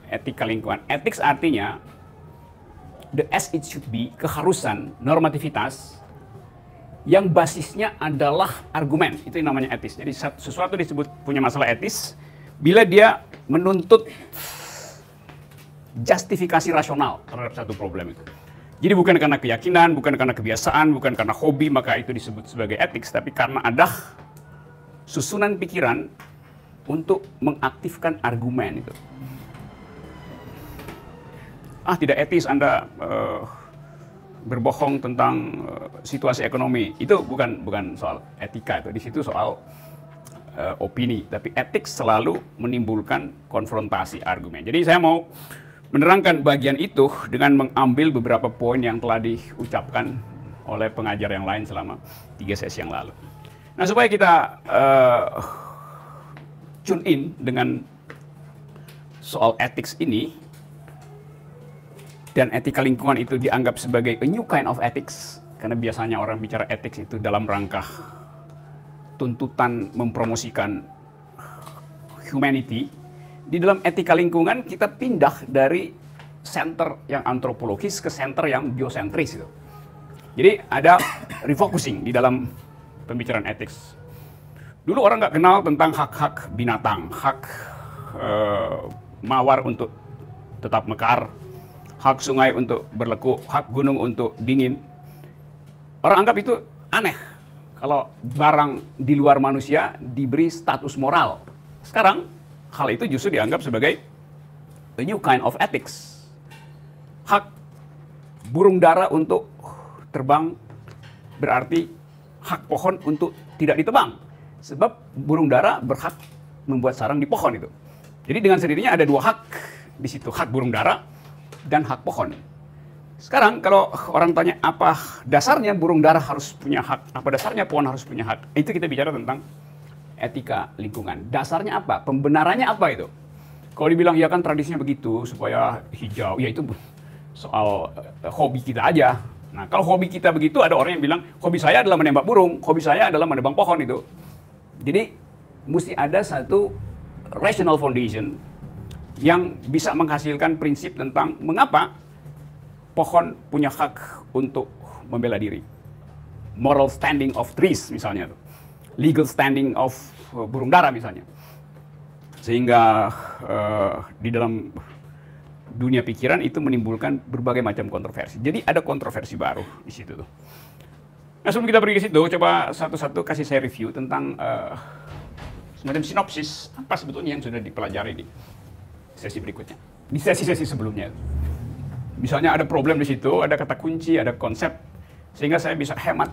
etika lingkungan. Ethics artinya the as it should be, keharusan, normativitas yang basisnya adalah argumen. Itu yang namanya etis. Jadi sesuatu disebut punya masalah etis bila dia menuntut justifikasi rasional terhadap satu problem itu. Jadi bukan karena keyakinan, bukan karena kebiasaan, bukan karena hobi, maka itu disebut sebagai etis, tapi karena ada susunan pikiran untuk mengaktifkan argumen itu. Tidak etis Anda berbohong tentang situasi ekonomi. Itu bukan soal etika, itu di situ soal opini. Tapi etik selalu menimbulkan konfrontasi argumen. Jadi saya mau menerangkan bagian itu dengan mengambil beberapa poin yang telah diucapkan oleh pengajar yang lain selama 3 sesi yang lalu. Nah, supaya kita tune in dengan soal ethics ini, dan etika lingkungan itu dianggap sebagai a new kind of ethics, karena biasanya orang bicara ethics itu dalam rangka tuntutan mempromosikan humanity. Di dalam etika lingkungan kita pindah dari center yang antropologis ke center yang biosentris. Jadi ada refocusing di dalam pembicaraan ethics. Dulu orang nggak kenal tentang hak-hak binatang, hak mawar untuk tetap mekar, hak sungai untuk berlekuk, hak gunung untuk dingin. Orang anggap itu aneh kalau barang di luar manusia diberi status moral. Sekarang hal itu justru dianggap sebagai a new kind of ethics. Hak burung dara untuk terbang berarti hak pohon untuk tidak ditebang. Sebab burung dara berhak membuat sarang di pohon itu. Jadi dengan sendirinya ada 2 hak di situ, hak burung dara dan hak pohon. Sekarang kalau orang tanya apa dasarnya burung dara harus punya hak, apa dasarnya pohon harus punya hak, itu kita bicara tentang etika lingkungan. Dasarnya apa? Pembenarannya apa itu? Kalau dibilang ya kan tradisinya begitu supaya hijau, ya itu soal hobi kita aja. Nah, kalau hobi kita begitu, ada orang yang bilang hobi saya adalah menembak burung, hobi saya adalah menebang pohon itu. Jadi mesti ada satu rational foundation yang bisa menghasilkan prinsip tentang mengapa pohon punya hak untuk membela diri. Moral standing of trees misalnya, legal standing of burung dara misalnya. Sehingga di dalam dunia pikiran itu menimbulkan berbagai macam kontroversi. Jadi ada kontroversi baru di situ tuh. Nah, sebelum kita pergi ke situ, coba satu-satu kasih saya review tentang semacam sinopsis apa sebetulnya yang sudah dipelajari di sesi berikutnya, di sesi-sesi sebelumnya. Misalnya ada problem di situ, ada kata kunci, ada konsep, sehingga saya bisa hemat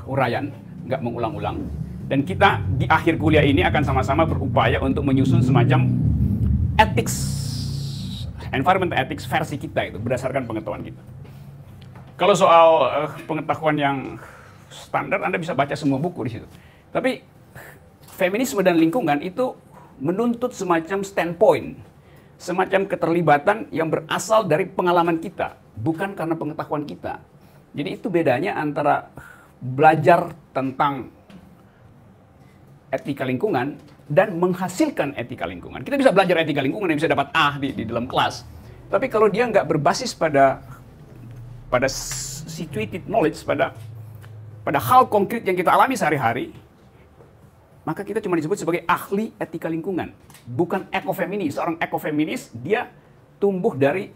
uraian, nggak mengulang-ulang. Dan kita di akhir kuliah ini akan sama-sama berupaya untuk menyusun semacam ethics, environmental ethics versi kita itu, berdasarkan pengetahuan kita. Kalau soal pengetahuan yang standar, Anda bisa baca semua buku di situ. Tapi feminisme dan lingkungan itu menuntut semacam standpoint, semacam keterlibatan yang berasal dari pengalaman kita, bukan karena pengetahuan kita. Jadi itu bedanya antara belajar tentang etika lingkungan dan menghasilkan etika lingkungan. Kita bisa belajar etika lingkungan dan bisa dapat A di dalam kelas. Tapi kalau dia nggak berbasis pada situated knowledge, pada hal konkret yang kita alami sehari-hari, maka kita cuma disebut sebagai ahli etika lingkungan, bukan ekofeminis. Seorang ekofeminis dia tumbuh dari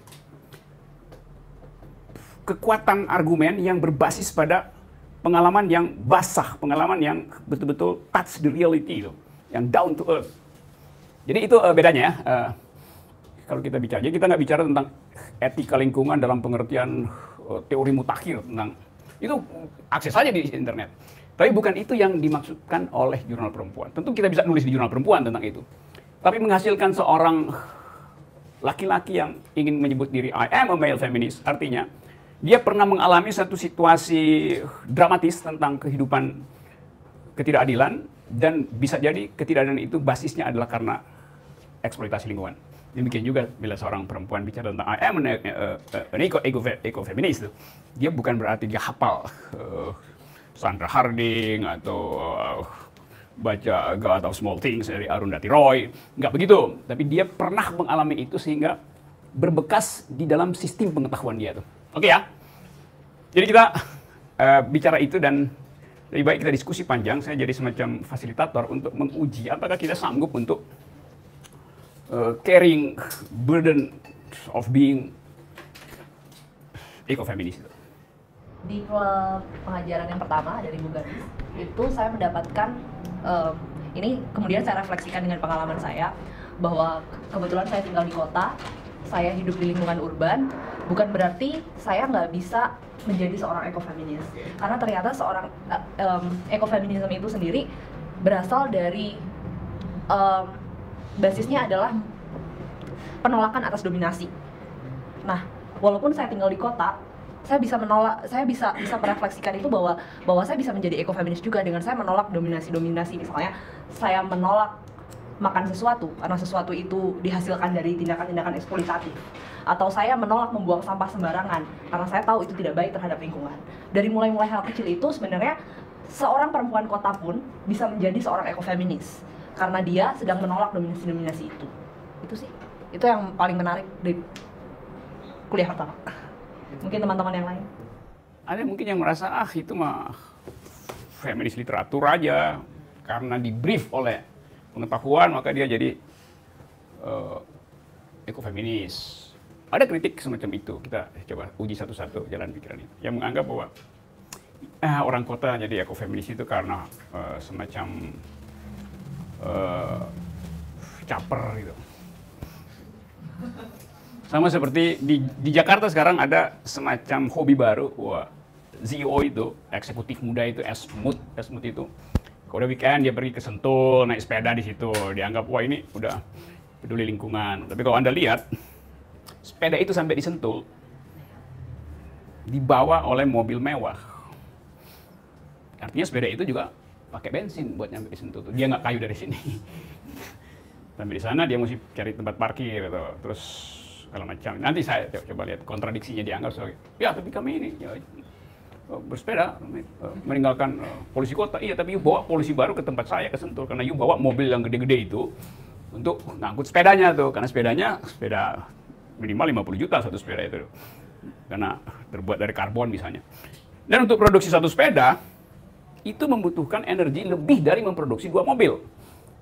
kekuatan argumen yang berbasis pada pengalaman yang basah, pengalaman yang betul-betul touch the reality, yang down to earth. Jadi itu bedanya ya. Kalau kita bicara, jadi kita nggak bicara tentang etika lingkungan dalam pengertian teori mutakhir tentang itu, akses saja di internet. Tapi bukan itu yang dimaksudkan oleh Jurnal Perempuan. Tentu kita bisa nulis di Jurnal Perempuan tentang itu. Tapi menghasilkan seorang laki-laki yang ingin menyebut diri I am a male feminist, artinya dia pernah mengalami satu situasi dramatis tentang kehidupan ketidakadilan, dan bisa jadi ketidakadilan itu basisnya adalah karena eksploitasi lingkungan. Demikian juga bila seorang perempuan bicara tentang I am an eco-feminist, dia bukan berarti dia hafal Sandra Harding atau baca God of Small Things dari Arundhati Roy, nggak begitu. Tapi dia pernah mengalami itu sehingga berbekas di dalam sistem pengetahuan dia tuh. Oke ya. Jadi kita bicara itu dan lebih baik kita diskusi panjang. Saya jadi semacam fasilitator untuk menguji apakah kita sanggup untuk carrying burden of being eco-feminis itu. Di pengajaran yang pertama dari Bu Gadis, itu saya mendapatkan, ini kemudian saya refleksikan dengan pengalaman saya, bahwa kebetulan saya tinggal di kota, saya hidup di lingkungan urban, bukan berarti saya nggak bisa menjadi seorang ekofeminis. Karena ternyata seorang ekofeminisme itu sendiri berasal dari, basisnya adalah penolakan atas dominasi. Nah, walaupun saya tinggal di kota, saya bisa menolak, saya bisa merefleksikan itu bahwa saya bisa menjadi ekofeminis juga dengan saya menolak dominasi. Misalnya saya menolak makan sesuatu karena sesuatu itu dihasilkan dari tindakan-tindakan eksploitatif, atau saya menolak membuang sampah sembarangan karena saya tahu itu tidak baik terhadap lingkungan. Dari mulai hal kecil itu sebenarnya seorang perempuan kota pun bisa menjadi seorang ekofeminis karena dia sedang menolak dominasi itu. Itu sih, itu yang paling menarik di kuliah pertama. Mungkin teman-teman yang lain. Ada mungkin yang merasa itu mah feminis literatur aja, karena di brief oleh pengetahuan maka dia jadi ekofeminis. Ada kritik semacam itu. Kita coba uji satu-satu jalan pikiran ini. Yang menganggap bahwa orang kota jadi ekofeminis itu karena semacam caper gitu. Sama seperti di Jakarta sekarang ada semacam hobi baru, CEO itu, eksekutif muda itu, Esmut itu. Kalau udah weekend dia pergi ke Sentul, naik sepeda di situ, dianggap wah ini udah peduli lingkungan. Tapi kalau Anda lihat, sepeda itu sampai di Sentul dibawa oleh mobil mewah. Artinya sepeda itu juga pakai bensin buat nyampe di Sentul. Dia nggak kayu dari sini. Sampai di sana dia mesti cari tempat parkir gitu. Terus segala macam. Nanti saya coba lihat kontradiksinya dianggap sebagai, ya tapi kami ini ya, bersepeda meninggalkan polusi kota. Iya, tapi you bawa polusi baru ke tempat saya, ke Sentul, karena you bawa mobil yang gede-gede itu untuk ngangkut sepedanya tuh, karena sepeda minimal 50 juta satu sepeda itu, karena terbuat dari karbon misalnya. Dan untuk produksi satu sepeda itu membutuhkan energi lebih dari memproduksi 2 mobil.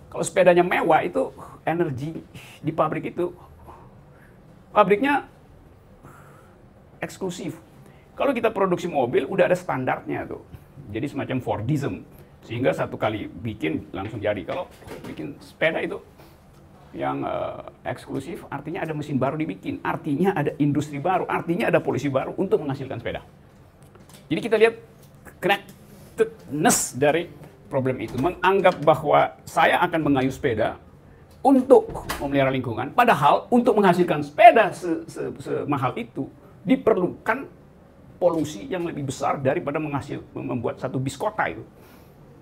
Kalau sepedanya mewah itu energi di pabrik itu, pabriknya eksklusif. Kalau kita produksi mobil, udah ada standarnya tuh. Jadi semacam Fordism. Sehingga satu kali bikin, langsung jadi. Kalau bikin sepeda itu yang eksklusif, artinya ada mesin baru dibikin. Artinya ada industri baru. Artinya ada polusi baru untuk menghasilkan sepeda. Jadi kita lihat connectedness dari problem itu. Menganggap bahwa saya akan mengayuh sepeda untuk memelihara lingkungan, padahal untuk menghasilkan sepeda semahal itu diperlukan polusi yang lebih besar daripada membuat satu bis kota itu.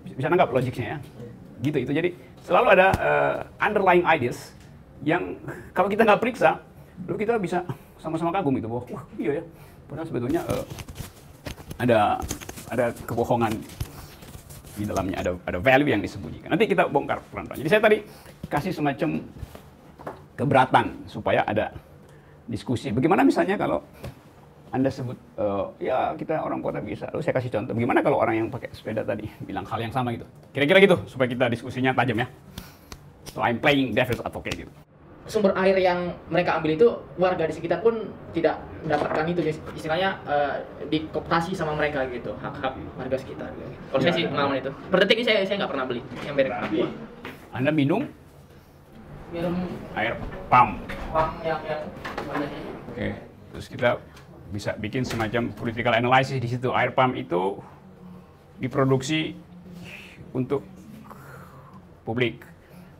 Bisa nangkap logiknya ya? Gitu itu. Jadi selalu ada underlying ideas yang kalau kita nggak periksa, lalu kita bisa sama-sama kagum itu bahwa wah iya ya, padahal sebetulnya ada kebohongan di dalamnya, ada value yang disembunyikan. Nanti kita bongkar pelan-pelan. Jadi saya tadi kasih semacam keberatan supaya ada diskusi. Bagaimana misalnya kalau Anda sebut, ya kita orang kota bisa. Lalu saya kasih contoh, bagaimana kalau orang yang pakai sepeda tadi bilang hal yang sama gitu. Kira-kira gitu, supaya kita diskusinya tajam ya. So I'm playing devil's advocate gitu. Sumber air yang mereka ambil itu, warga di sekitar pun tidak mendapatkan itu. Istilahnya dikooptasi sama mereka gitu, hak-hak warga sekitar. Gitu. Kalau saya sih pengalaman itu. Per detik ini saya nggak pernah beli yang merek Aqua. Anda minum air pump. Yang Oke. Terus kita bisa bikin semacam political analysis di situ. Air pump itu diproduksi untuk publik.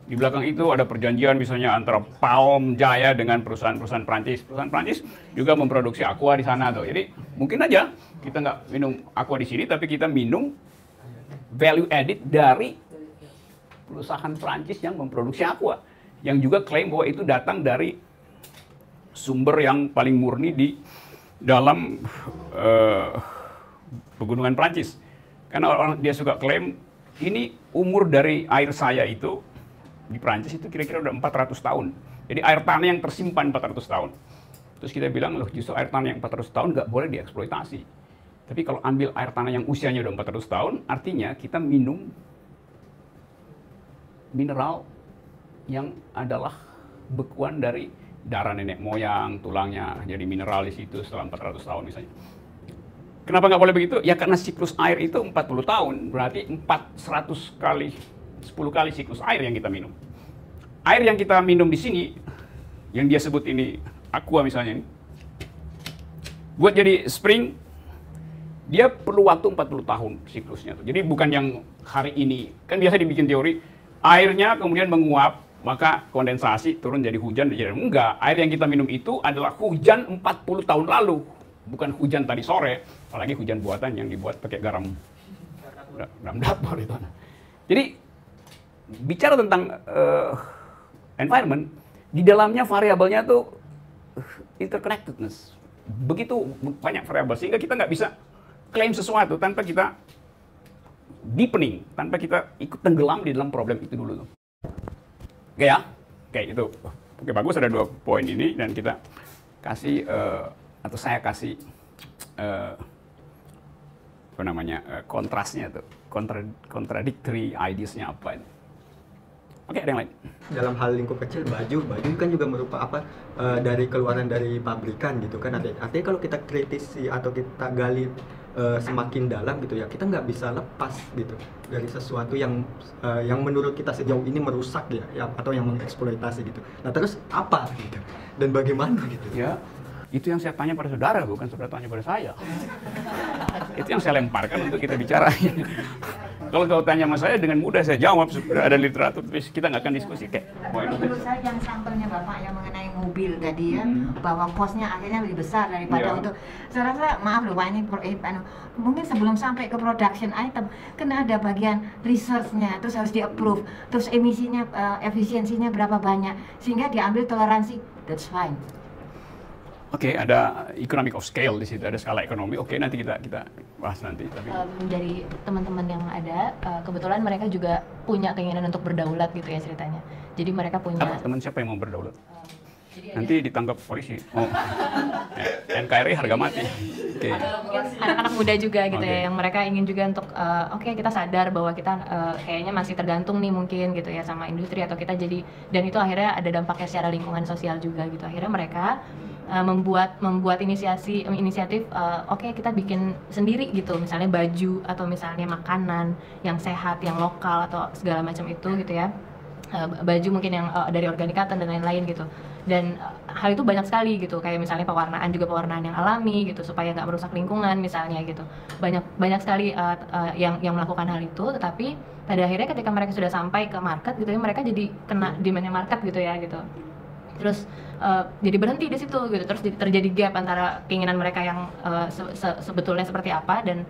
Di belakang itu ada perjanjian misalnya antara Palm Jaya dengan perusahaan-perusahaan Prancis. Perusahaan Prancis juga memproduksi aqua di sana tuh. Jadi mungkin aja kita nggak minum aqua di sini, tapi kita minum value added dari perusahaan Prancis yang memproduksi aqua, yang juga klaim bahwa itu datang dari sumber yang paling murni di dalam pegunungan Prancis. Karena orang dia suka klaim ini umur dari air saya itu di Prancis itu kira-kira udah 400 tahun. Jadi air tanah yang tersimpan 400 tahun. Terus kita bilang, loh justru air tanah yang 400 tahun nggak boleh dieksploitasi. Tapi kalau ambil air tanah yang usianya udah 400 tahun, artinya kita minum mineral yang adalah bekuan dari darah nenek moyang, tulangnya jadi mineral di situ setelah 400 tahun misalnya. Kenapa nggak boleh begitu? Ya karena siklus air itu 40 tahun, berarti 400 kali, 10 kali siklus air yang kita minum. Air yang kita minum di sini, yang dia sebut ini aqua misalnya ini, buat jadi spring, dia perlu waktu 40 tahun siklusnya. Jadi bukan yang hari ini, kan biasa dibikin teori, airnya kemudian menguap, maka kondensasi turun jadi hujan, jadi enggak. Air yang kita minum itu adalah hujan 40 tahun lalu, bukan hujan tadi sore, apalagi hujan buatan yang dibuat pakai garam dapur itu. Jadi bicara tentang environment, di dalamnya variabelnya tuh interconnectedness. Begitu banyak variabel sehingga kita nggak bisa klaim sesuatu tanpa kita deepening, tanpa kita ikut tenggelam di dalam problem itu dulu tuh. Oke ya, oke itu. Oke bagus, ada 2 poin ini dan kita kasih atau saya kasih apa namanya kontrasnya tuh, contradictory ideas-nya apa ini. Oke, ada yang lain. Dalam hal lingkup kecil, baju kan juga merupakan dari keluaran dari pabrikan gitu kan. Artinya kalau kita kritisi atau kita gali semakin dalam gitu ya, kita nggak bisa lepas gitu dari sesuatu yang menurut kita sejauh ini merusak ya atau yang mengeksploitasi gitu. Nah terus apa gitu dan bagaimana gitu? Ya, itu yang saya tanya pada saudara, bukan saudara tanya pada saya. Itu yang saya lemparkan untuk kita bicara. Kalau kau tanya sama saya, dengan mudah saya jawab, sudah ada literatur, tapi kita nggak akan diskusi. Menurut saya yang sampelnya Bapak yang mengenai mobil tadi ya, bahwa kosnya akhirnya lebih besar daripada untuk, saya rasa, maaf loh Pak, ini mungkin sebelum sampai ke production item, kena ada bagian research-nya, terus harus di-approve, terus emisinya, efisiensinya berapa banyak, sehingga diambil toleransi, that's fine. Oke, ada economic of scale di situ, ada skala ekonomi. Oke, nanti kita bahas nanti. Tapi dari teman-teman yang ada, kebetulan mereka juga punya keinginan untuk berdaulat gitu ya ceritanya. Jadi mereka punya. Teman siapa yang mau berdaulat? Nanti ditangkap polisi. Oh, NKRI harga mati. Oke. Anak-anak muda juga gitu ya, yang mereka ingin juga untuk oke, kita sadar bahwa kita kayaknya masih tergantung nih mungkin gitu ya sama industri atau kita jadi, dan itu akhirnya ada dampaknya secara lingkungan sosial juga gitu. Akhirnya mereka membuat inisiatif oke, kita bikin sendiri gitu, misalnya baju atau misalnya makanan yang sehat, yang lokal atau segala macam itu gitu ya. Baju mungkin yang dari organic cotton dan lain-lain gitu. Dan hal itu banyak sekali gitu, kayak misalnya pewarnaan yang alami gitu supaya nggak merusak lingkungan misalnya gitu. Banyak sekali yang melakukan hal itu, tetapi pada akhirnya ketika mereka sudah sampai ke market gitu ya, mereka jadi kena demand-nya market gitu ya gitu. Terus jadi berhenti di situ gitu, terus terjadi gap antara keinginan mereka yang sebetulnya seperti apa, dan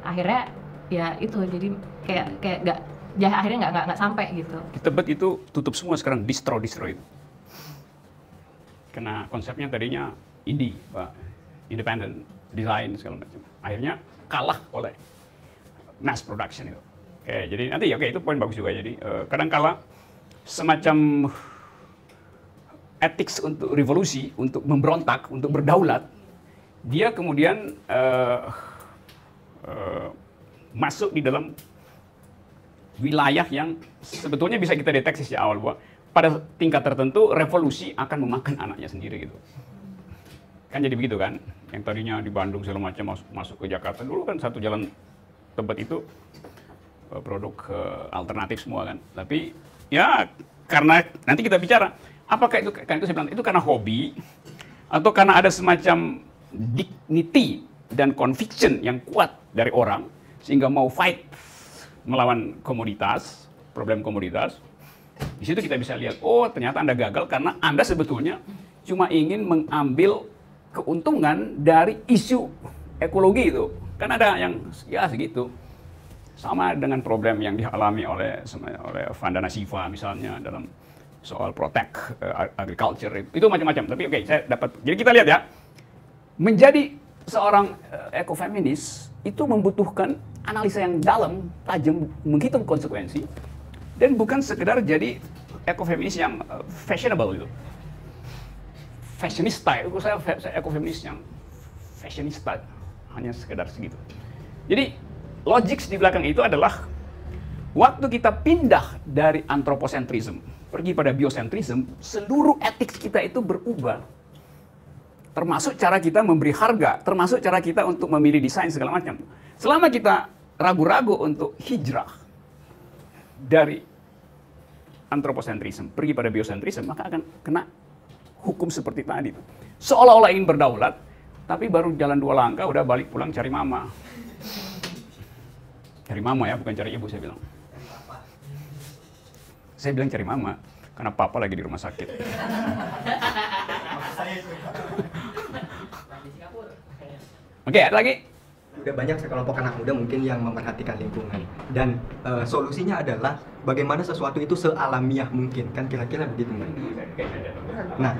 akhirnya ya itu jadi kayak nggak, ya akhirnya nggak sampai gitu. Di Tebet itu tutup semua sekarang, distro itu. Karena konsepnya tadinya indie, Pak, independent design segala macam. Akhirnya kalah oleh mass production itu. Oke, jadi nanti itu poin bagus juga. Jadi kadang-kala semacam ethics untuk revolusi, untuk memberontak, untuk berdaulat, dia kemudian masuk di dalam wilayah yang sebetulnya bisa kita deteksi sejak awal bahwa pada tingkat tertentu revolusi akan memakan anaknya sendiri gitu. Kan jadi begitu kan? Yang tadinya di Bandung segala macam masuk ke Jakarta, dulu kan satu jalan Tebet itu produk alternatif semua kan. Tapi ya karena nanti kita bicara apakah itu, kan itu saya bilang, itu karena hobi atau karena ada semacam dignity dan conviction yang kuat dari orang sehingga mau fight melawan komoditas, problem komoditas. Di situ kita bisa lihat, oh ternyata Anda gagal karena Anda sebetulnya cuma ingin mengambil keuntungan dari isu ekologi itu. Kan ada yang ya segitu. Sama dengan problem yang dialami oleh Vandana Shiva misalnya dalam soal protect agriculture itu macam-macam. Tapi oke, saya dapat. Jadi kita lihat ya, menjadi seorang ekofeminis itu membutuhkan analisa yang dalam, tajam, menghitung konsekuensi, dan bukan sekedar jadi ekofeminis yang fashionable gitu. Fashionista, itu saya ekofeminis yang fashionista, hanya sekedar segitu. Jadi logik di belakang itu adalah waktu kita pindah dari anthropocentrism pergi pada biocentrism, seluruh etik kita itu berubah. Termasuk cara kita memberi harga, termasuk cara kita untuk memilih desain segala macam. Selama kita ragu-ragu untuk hijrah dari anthropocentrism pergi pada biocentrism, maka akan kena hukum seperti tadi. Seolah-olah ingin berdaulat, tapi baru jalan 2 langkah udah balik pulang cari mama. Cari mama ya, bukan cari ibu saya bilang. Saya bilang cari mama, karena papa lagi di rumah sakit. Oke, ada lagi? Udah banyak sekelompok anak muda mungkin yang memperhatikan lingkungan. Dan solusinya adalah bagaimana sesuatu itu sealamiah mungkin. Kan kira-kira begitu. Nah,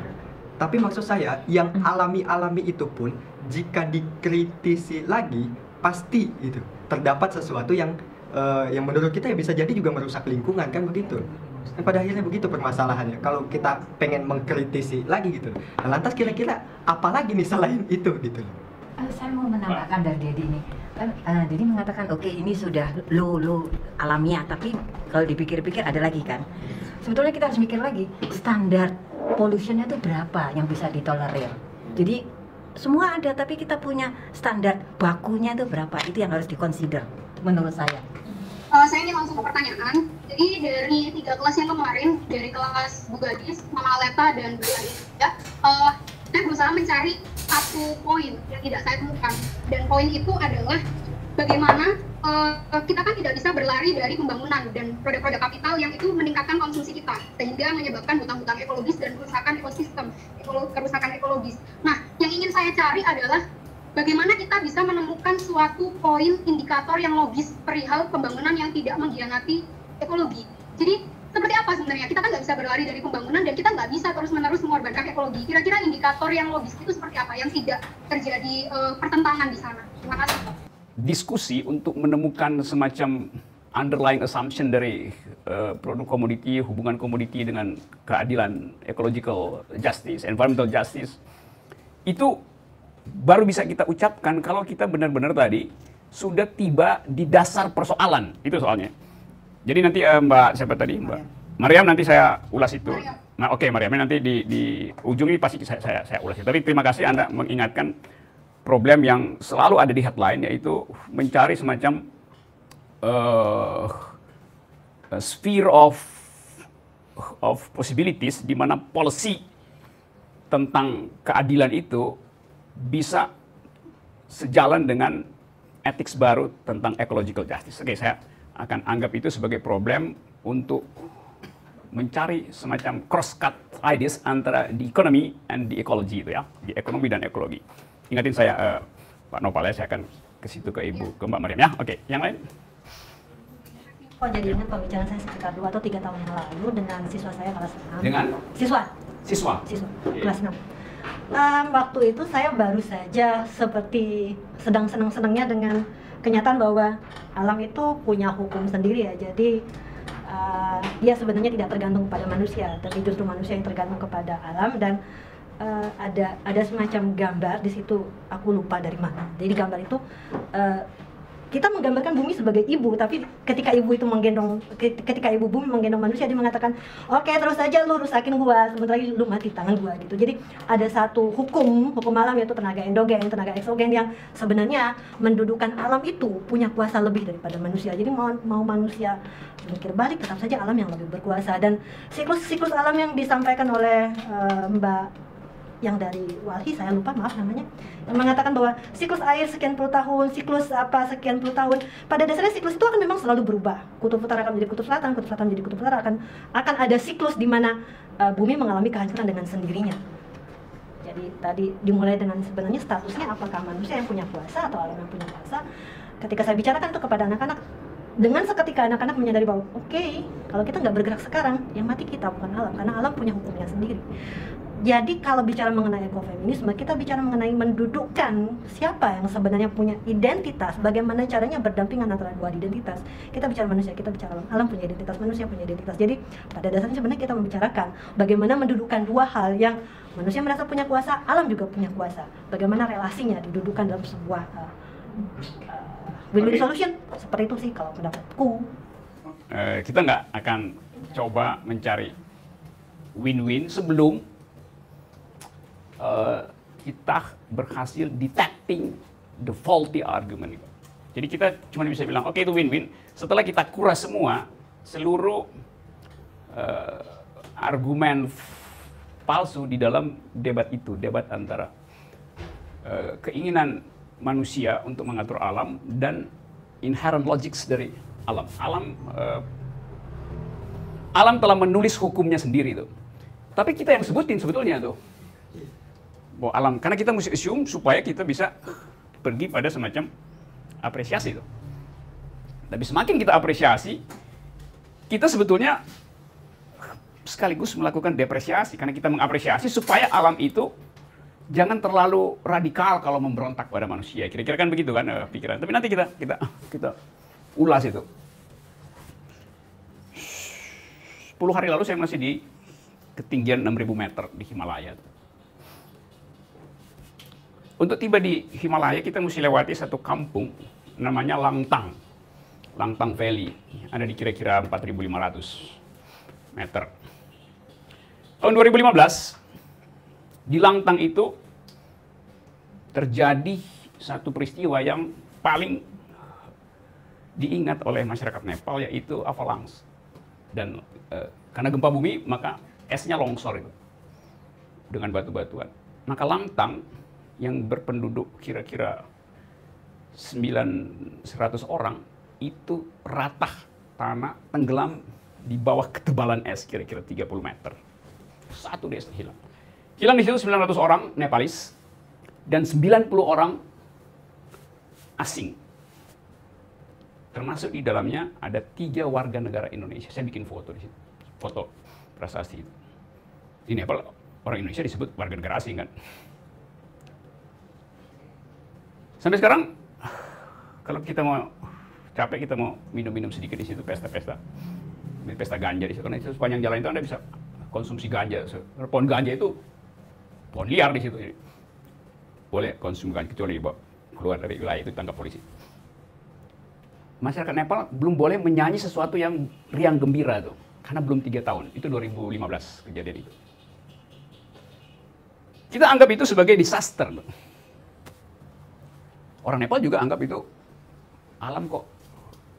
tapi maksud saya, yang alami-alami itu pun jika dikritisi lagi, pasti itu terdapat sesuatu yang menurut kita ya bisa jadi juga merusak lingkungan, kan begitu. Dan pada akhirnya begitu permasalahannya. Kalau kita pengen mengkritisi lagi gitu. Nah, lantas kira-kira apa lagi nih selain itu gitu. Saya mau menambahkan dari Dedi ini. Kan Dedi mengatakan oke, ini sudah low alamiah, tapi kalau dipikir-pikir ada lagi kan. Sebetulnya kita harus mikir lagi, standar pollutionnya itu berapa yang bisa ditolerir. Jadi semua ada, tapi kita punya standar bakunya itu berapa, itu yang harus dikonsider menurut saya. Saya ingin langsung ke pertanyaan. Jadi dari 3 kelas yang kemarin, dari kelas Bu Gadis, Mama Aleta, dan Bu Gadis, ya, saya berusaha mencari satu poin yang tidak saya temukan. Dan poin itu adalah bagaimana kita kan tidak bisa berlari dari pembangunan dan produk-produk kapital yang itu meningkatkan konsumsi kita, sehingga menyebabkan hutang-hutang ekologis dan kerusakan ekosistem, kerusakan ekologis. Nah, yang ingin saya cari adalah bagaimana kita bisa menemukan suatu poin indikator yang logis perihal pembangunan yang tidak mengkhianati ekologi. Jadi seperti apa sebenarnya? Kita kan nggak bisa berlari dari pembangunan dan kita nggak bisa terus-menerus mengorbankan ekologi. Kira-kira indikator yang logis itu seperti apa yang tidak terjadi pertentangan di sana? Terima kasih. Diskusi untuk menemukan semacam underlying assumption dari produk komoditi, hubungan komoditi dengan keadilan, ecological justice, environmental justice, itu baru bisa kita ucapkan kalau kita benar-benar tadi sudah tiba di dasar persoalan. Itu soalnya. Jadi nanti Mbak siapa tadi? Mbak Mariam, nanti saya ulas itu. Nah, oke, Mariam, nanti di ujung ini pasti saya ulas itu. Tapi terima kasih Anda mengingatkan problem yang selalu ada di headline, yaitu mencari semacam sphere of possibilities di mana policy tentang keadilan itu bisa sejalan dengan ethics baru tentang ecological justice. Oke, saya akan anggap itu sebagai problem untuk mencari semacam cross-cut ideas antara the economy and the ecology itu ya, di ekonomi dan ekologi. Ingatin saya Pak Nopal ya, saya akan ke situ ke Ibu, ke Mbak Mariam ya. Oke, yang lain? Oh, jadi ingat pembicaraan saya sekitar 2 atau 3 tahun yang lalu dengan siswa saya kelas 6. Dengan? Siswa. Kelas 6. Waktu itu saya baru saja seperti sedang senang-senangnya dengan kenyataan bahwa alam itu punya hukum sendiri ya. Jadi dia sebenarnya tidak tergantung kepada manusia, tapi justru manusia yang tergantung kepada alam. Dan ada semacam gambar di situ, aku lupa dari mana. Jadi gambar itu kita menggambarkan bumi sebagai ibu, tapi ketika ibu bumi menggendong manusia, dia mengatakan, oke, terus saja lu rusakin gua, sebentar lagi lu mati tangan gua gitu. Jadi ada satu hukum alam, yaitu tenaga endogen, tenaga eksogen, yang sebenarnya mendudukan alam itu punya kuasa lebih daripada manusia. Jadi mau manusia mikir balik, tetap saja alam yang lebih berkuasa. Dan siklus alam yang disampaikan oleh Mbak yang dari Walhi, saya lupa, maaf namanya, yang mengatakan bahwa siklus air sekian puluh tahun, siklus apa sekian puluh tahun, pada dasarnya siklus itu akan memang selalu berubah. Kutub utara akan menjadi kutub selatan menjadi kutub utara, akan ada siklus di mana bumi mengalami kehancuran dengan sendirinya. Jadi tadi dimulai dengan sebenarnya statusnya apakah manusia yang punya kuasa atau alam yang punya kuasa. Ketika saya bicarakan itu kepada anak-anak, dengan seketika anak-anak menyadari bahwa oke, kalau kita nggak bergerak sekarang, yang mati kita bukan alam, karena alam punya hukumnya sendiri. Jadi kalau bicara mengenai ekofeminisme, kita bicara mengenai mendudukkan siapa yang sebenarnya punya identitas, bagaimana caranya berdampingan antara dua identitas. Kita bicara manusia, kita bicara alam, alam punya identitas, manusia punya identitas. Jadi pada dasarnya sebenarnya kita membicarakan bagaimana mendudukkan dua hal yang manusia merasa punya kuasa, alam juga punya kuasa. Bagaimana relasinya didudukkan dalam sebuah win-win solution. Seperti itu sih kalau pendapatku. Kita nggak akan coba mencari win-win sebelum kita berhasil detecting the faulty argument. Jadi kita cuma bisa bilang, oke, itu win-win. Setelah kita kuras semua, seluruh argumen palsu di dalam debat itu, debat antara keinginan manusia untuk mengatur alam dan inherent logics dari alam. Alam telah menulis hukumnya sendiri tuh. Tapi kita yang sebutin sebetulnya tuh. Bahwa alam, karena kita mesti assume supaya kita bisa pergi pada semacam apresiasi tuh. Tapi semakin kita apresiasi, kita sebetulnya sekaligus melakukan depresiasi karena kita mengapresiasi supaya alam itu jangan terlalu radikal kalau memberontak pada manusia. Kira-kira kan begitu kan pikiran. Tapi nanti kita ulas itu. 10 hari lalu saya masih di ketinggian 6.000 meter di Himalaya. Untuk tiba di Himalaya kita mesti lewati satu kampung namanya Langtang. Langtang Valley. Ada di kira-kira 4.500 meter. Tahun 2015 di Langtang itu terjadi satu peristiwa yang paling diingat oleh masyarakat Nepal, yaitu avalanche. Dan karena gempa bumi maka esnya longsor itu dengan batu-batuan. Maka Langtang yang berpenduduk kira-kira 900 orang itu ratah tanah tenggelam di bawah ketebalan es kira-kira 30 meter. Satu desa hilang. Hilang di situ 900 orang Nepalis dan 90 orang asing. Termasuk di dalamnya ada 3 warga negara Indonesia. Saya bikin foto di situ. Foto prasasti itu. Di Nepal orang Indonesia disebut warga negara asing kan. Sampai sekarang kalau kita mau capek, kita mau minum-minum sedikit di situ, pesta-pesta. Pesta ganja di situ. Karena itu sepanjang jalan itu Anda bisa konsumsi ganja. Pohon ganja itu pohon liar di situ. Boleh konsumsi ganja kecuali dibawa keluar dari wilayah itu ditangkap polisi. Masyarakat Nepal belum boleh menyanyi sesuatu yang riang gembira tuh. Karena belum 3 tahun. Itu 2015 kejadian itu. Kita anggap itu sebagai disaster. Orang Nepal juga anggap itu alam kok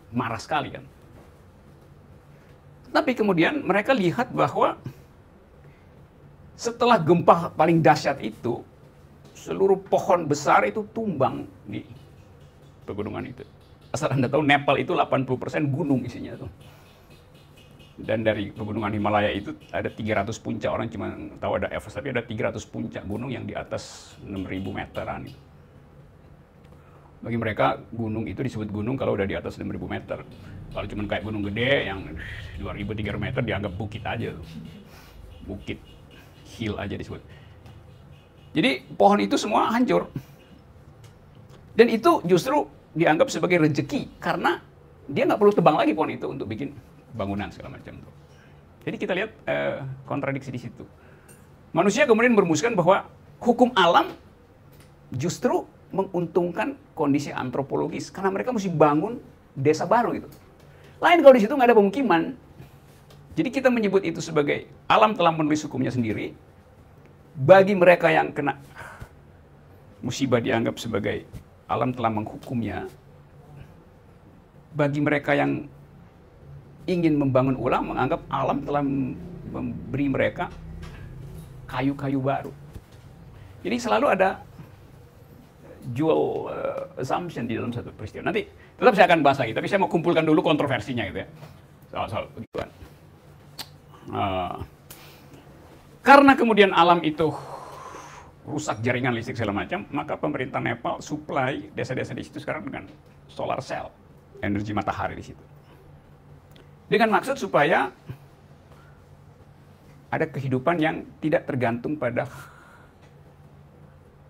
marah sekali kan. Tapi kemudian mereka lihat bahwa setelah gempa paling dahsyat itu, seluruh pohon besar itu tumbang di pegunungan itu. Asal Anda tahu Nepal itu 80% gunung isinya tuh. Dan dari pegunungan Himalaya itu ada 300 puncak, orang cuma tahu ada Everest, tapi ada 300 puncak gunung yang di atas 6.000 meteran. Bagi mereka gunung itu disebut gunung kalau udah di atas 6.000 meter. Kalau cuma kayak gunung gede yang 2.300 meter dianggap bukit aja. Bukit, hill aja disebut. Jadi pohon itu semua hancur. Dan itu justru dianggap sebagai rezeki karena dia nggak perlu tebang lagi pohon itu untuk bikin bangunan segala macam. Jadi kita lihat kontradiksi di situ. Manusia kemudian merumuskan bahwa hukum alam justru menguntungkan kondisi antropologis karena mereka mesti bangun desa baru gitu. Lain kalau di situ nggak ada pemukiman. Jadi kita menyebut itu sebagai alam telah menulis hukumnya sendiri. Bagi mereka yang kena musibah dianggap sebagai alam telah menghukumnya. Bagi mereka yang ingin membangun ulang menganggap alam telah memberi mereka kayu-kayu baru. Jadi selalu ada dual assumption di dalam satu peristiwa. Nanti tetap saya akan bahas lagi, tapi saya mau kumpulkan dulu kontroversinya gitu ya. Soal begituan. Karena kemudian alam itu rusak jaringan listrik segala macam, maka pemerintah Nepal supply desa-desa di situ sekarang dengan solar cell, energi matahari di situ. Dengan maksud supaya ada kehidupan yang tidak tergantung pada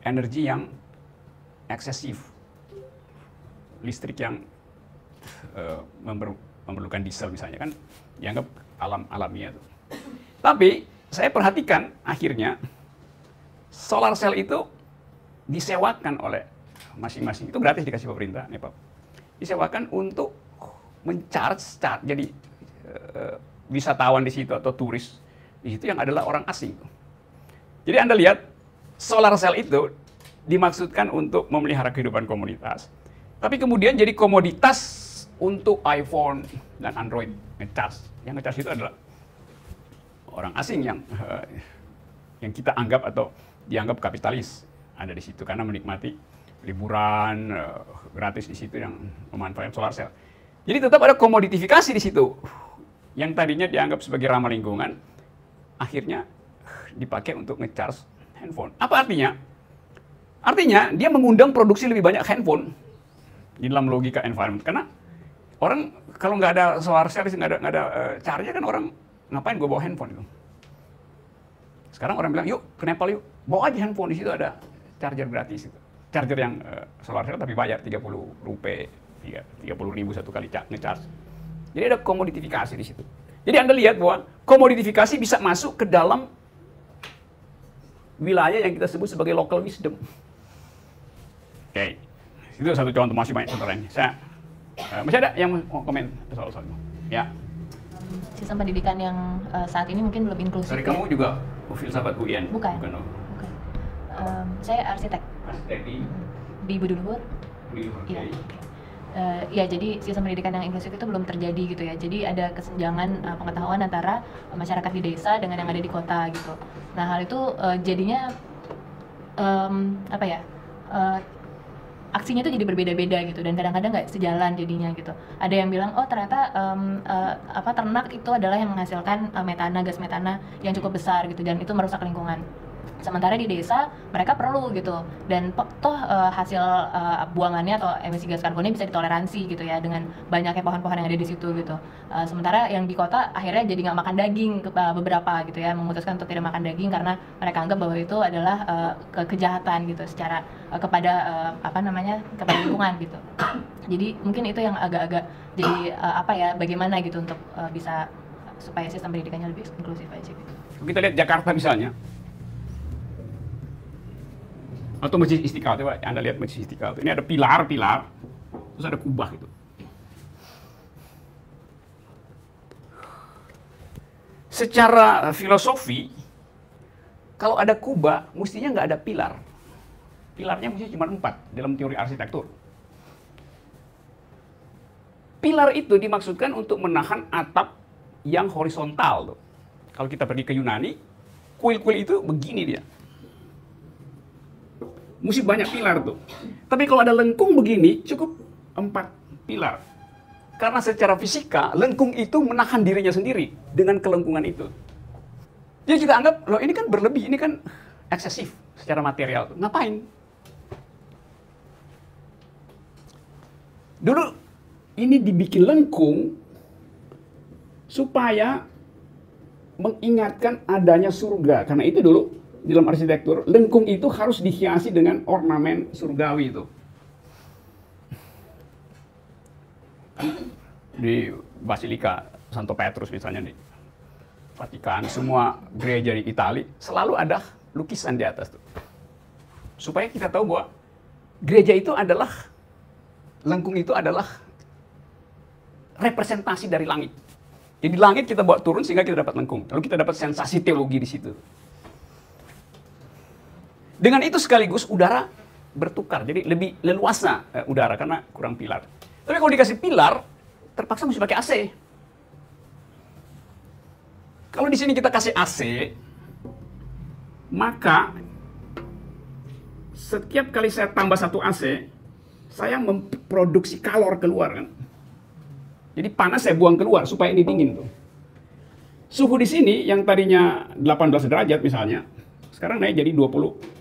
energi yang eksesif, listrik yang memerlukan diesel misalnya kan dianggap alamiah. Tapi saya perhatikan akhirnya solar cell itu disewakan oleh masing-masing, itu gratis dikasih pemerintah Nepal, disewakan untuk mencharge, jadi wisatawan di situ atau turis di situ yang adalah orang asing. Jadi Anda lihat solar cell itu dimaksudkan untuk memelihara kehidupan komunitas, tapi kemudian jadi komoditas untuk iPhone dan Android ngecharge. Yang ngecharge itu adalah orang asing yang kita anggap atau dianggap kapitalis ada di situ karena menikmati liburan gratis di situ yang memanfaatkan solar cell. Jadi tetap ada komoditifikasi di situ. Yang tadinya dianggap sebagai ramah lingkungan, akhirnya dipakai untuk ngecharge handphone. Apa artinya? Artinya dia mengundang produksi lebih banyak handphone di dalam logika environment. Karena orang kalau nggak ada solar cell, nggak ada charge kan orang ngapain gue bawa handphone itu? Sekarang orang bilang yuk ke Nepal yuk, bawa aja handphone, di situ ada charger gratis itu. Charger yang solar cell tapi bayar 30 rupiah, 30.000 satu kali ngecharge. Jadi ada komoditifikasi di situ. Jadi Anda lihat bahwa komoditifikasi bisa masuk ke dalam wilayah yang kita sebut sebagai local wisdom. Oke, itu satu contoh, masih banyak contoh lain. Saya masih ada yang mau komen soal-soal itu? Ya. Sistem pendidikan yang saat ini mungkin belum inklusif. Dari kamu juga filsafat UIN? Bukan. Bukan. Saya arsitek. Arsitek di Buduluhur. Iya. Ya, jadi sistem pendidikan yang inklusif itu belum terjadi gitu ya. Jadi ada kesenjangan pengetahuan antara masyarakat di desa dengan yang ada di kota gitu. Nah, hal itu jadinya aksinya itu jadi berbeda-beda gitu, dan kadang-kadang nggak sejalan jadinya gitu. Ada yang bilang oh ternyata ternak itu adalah yang menghasilkan gas metana yang cukup besar gitu, dan itu merusak lingkungan. Sementara di desa mereka perlu gitu, dan toh hasil buangannya atau emisi gas karbonnya bisa ditoleransi gitu ya dengan banyaknya pohon-pohon yang ada di situ gitu. Sementara yang di kota akhirnya jadi nggak makan daging beberapa gitu ya, memutuskan untuk tidak makan daging karena mereka anggap bahwa itu adalah kejahatan gitu secara kepada kepada lingkungan gitu. Jadi mungkin itu yang agak-agak jadi bagaimana gitu untuk bisa supaya sistem pendidikannya lebih inklusif aja gitu. Kita lihat Jakarta misalnya. Atau Masjid Istiqlal, coba Anda lihat Masjid Istiqlal. Ini ada pilar-pilar, terus ada kubah gitu. Secara filosofi, kalau ada kubah, mestinya nggak ada pilar. Pilarnya mestinya cuma 4 dalam teori arsitektur. Pilar itu dimaksudkan untuk menahan atap yang horizontal. Tuh. Kalau kita pergi ke Yunani, kuil-kuil itu begini dia. Mesti banyak pilar tuh. Tapi kalau ada lengkung begini, cukup 4 pilar. Karena secara fisika, lengkung itu menahan dirinya sendiri dengan kelengkungan itu. Jadi kita anggap, loh ini kan berlebih, ini kan eksesif secara material. Ngapain? Dulu ini dibikin lengkung supaya mengingatkan adanya surga. Karena itu dulu di dalam arsitektur, lengkung itu harus dihiasi dengan ornamen surgawi itu. Di Basilika Santo Petrus misalnya di Vatikan, semua gereja di Italia selalu ada lukisan di atas tuh. Supaya kita tahu bahwa gereja itu adalah, lengkung itu adalah representasi dari langit. Jadi langit kita bawa turun sehingga kita dapat lengkung. Lalu kita dapat sensasi teologi di situ. Dengan itu sekaligus udara bertukar, jadi lebih leluasa udara karena kurang pilar. Tapi kalau dikasih pilar, terpaksa mesti pakai AC. Kalau di sini kita kasih AC, maka setiap kali saya tambah 1 AC, saya memproduksi kalor keluar kan. Jadi panas saya buang keluar supaya ini dingin tuh. Suhu di sini yang tadinya 18 derajat misalnya, sekarang naik jadi 20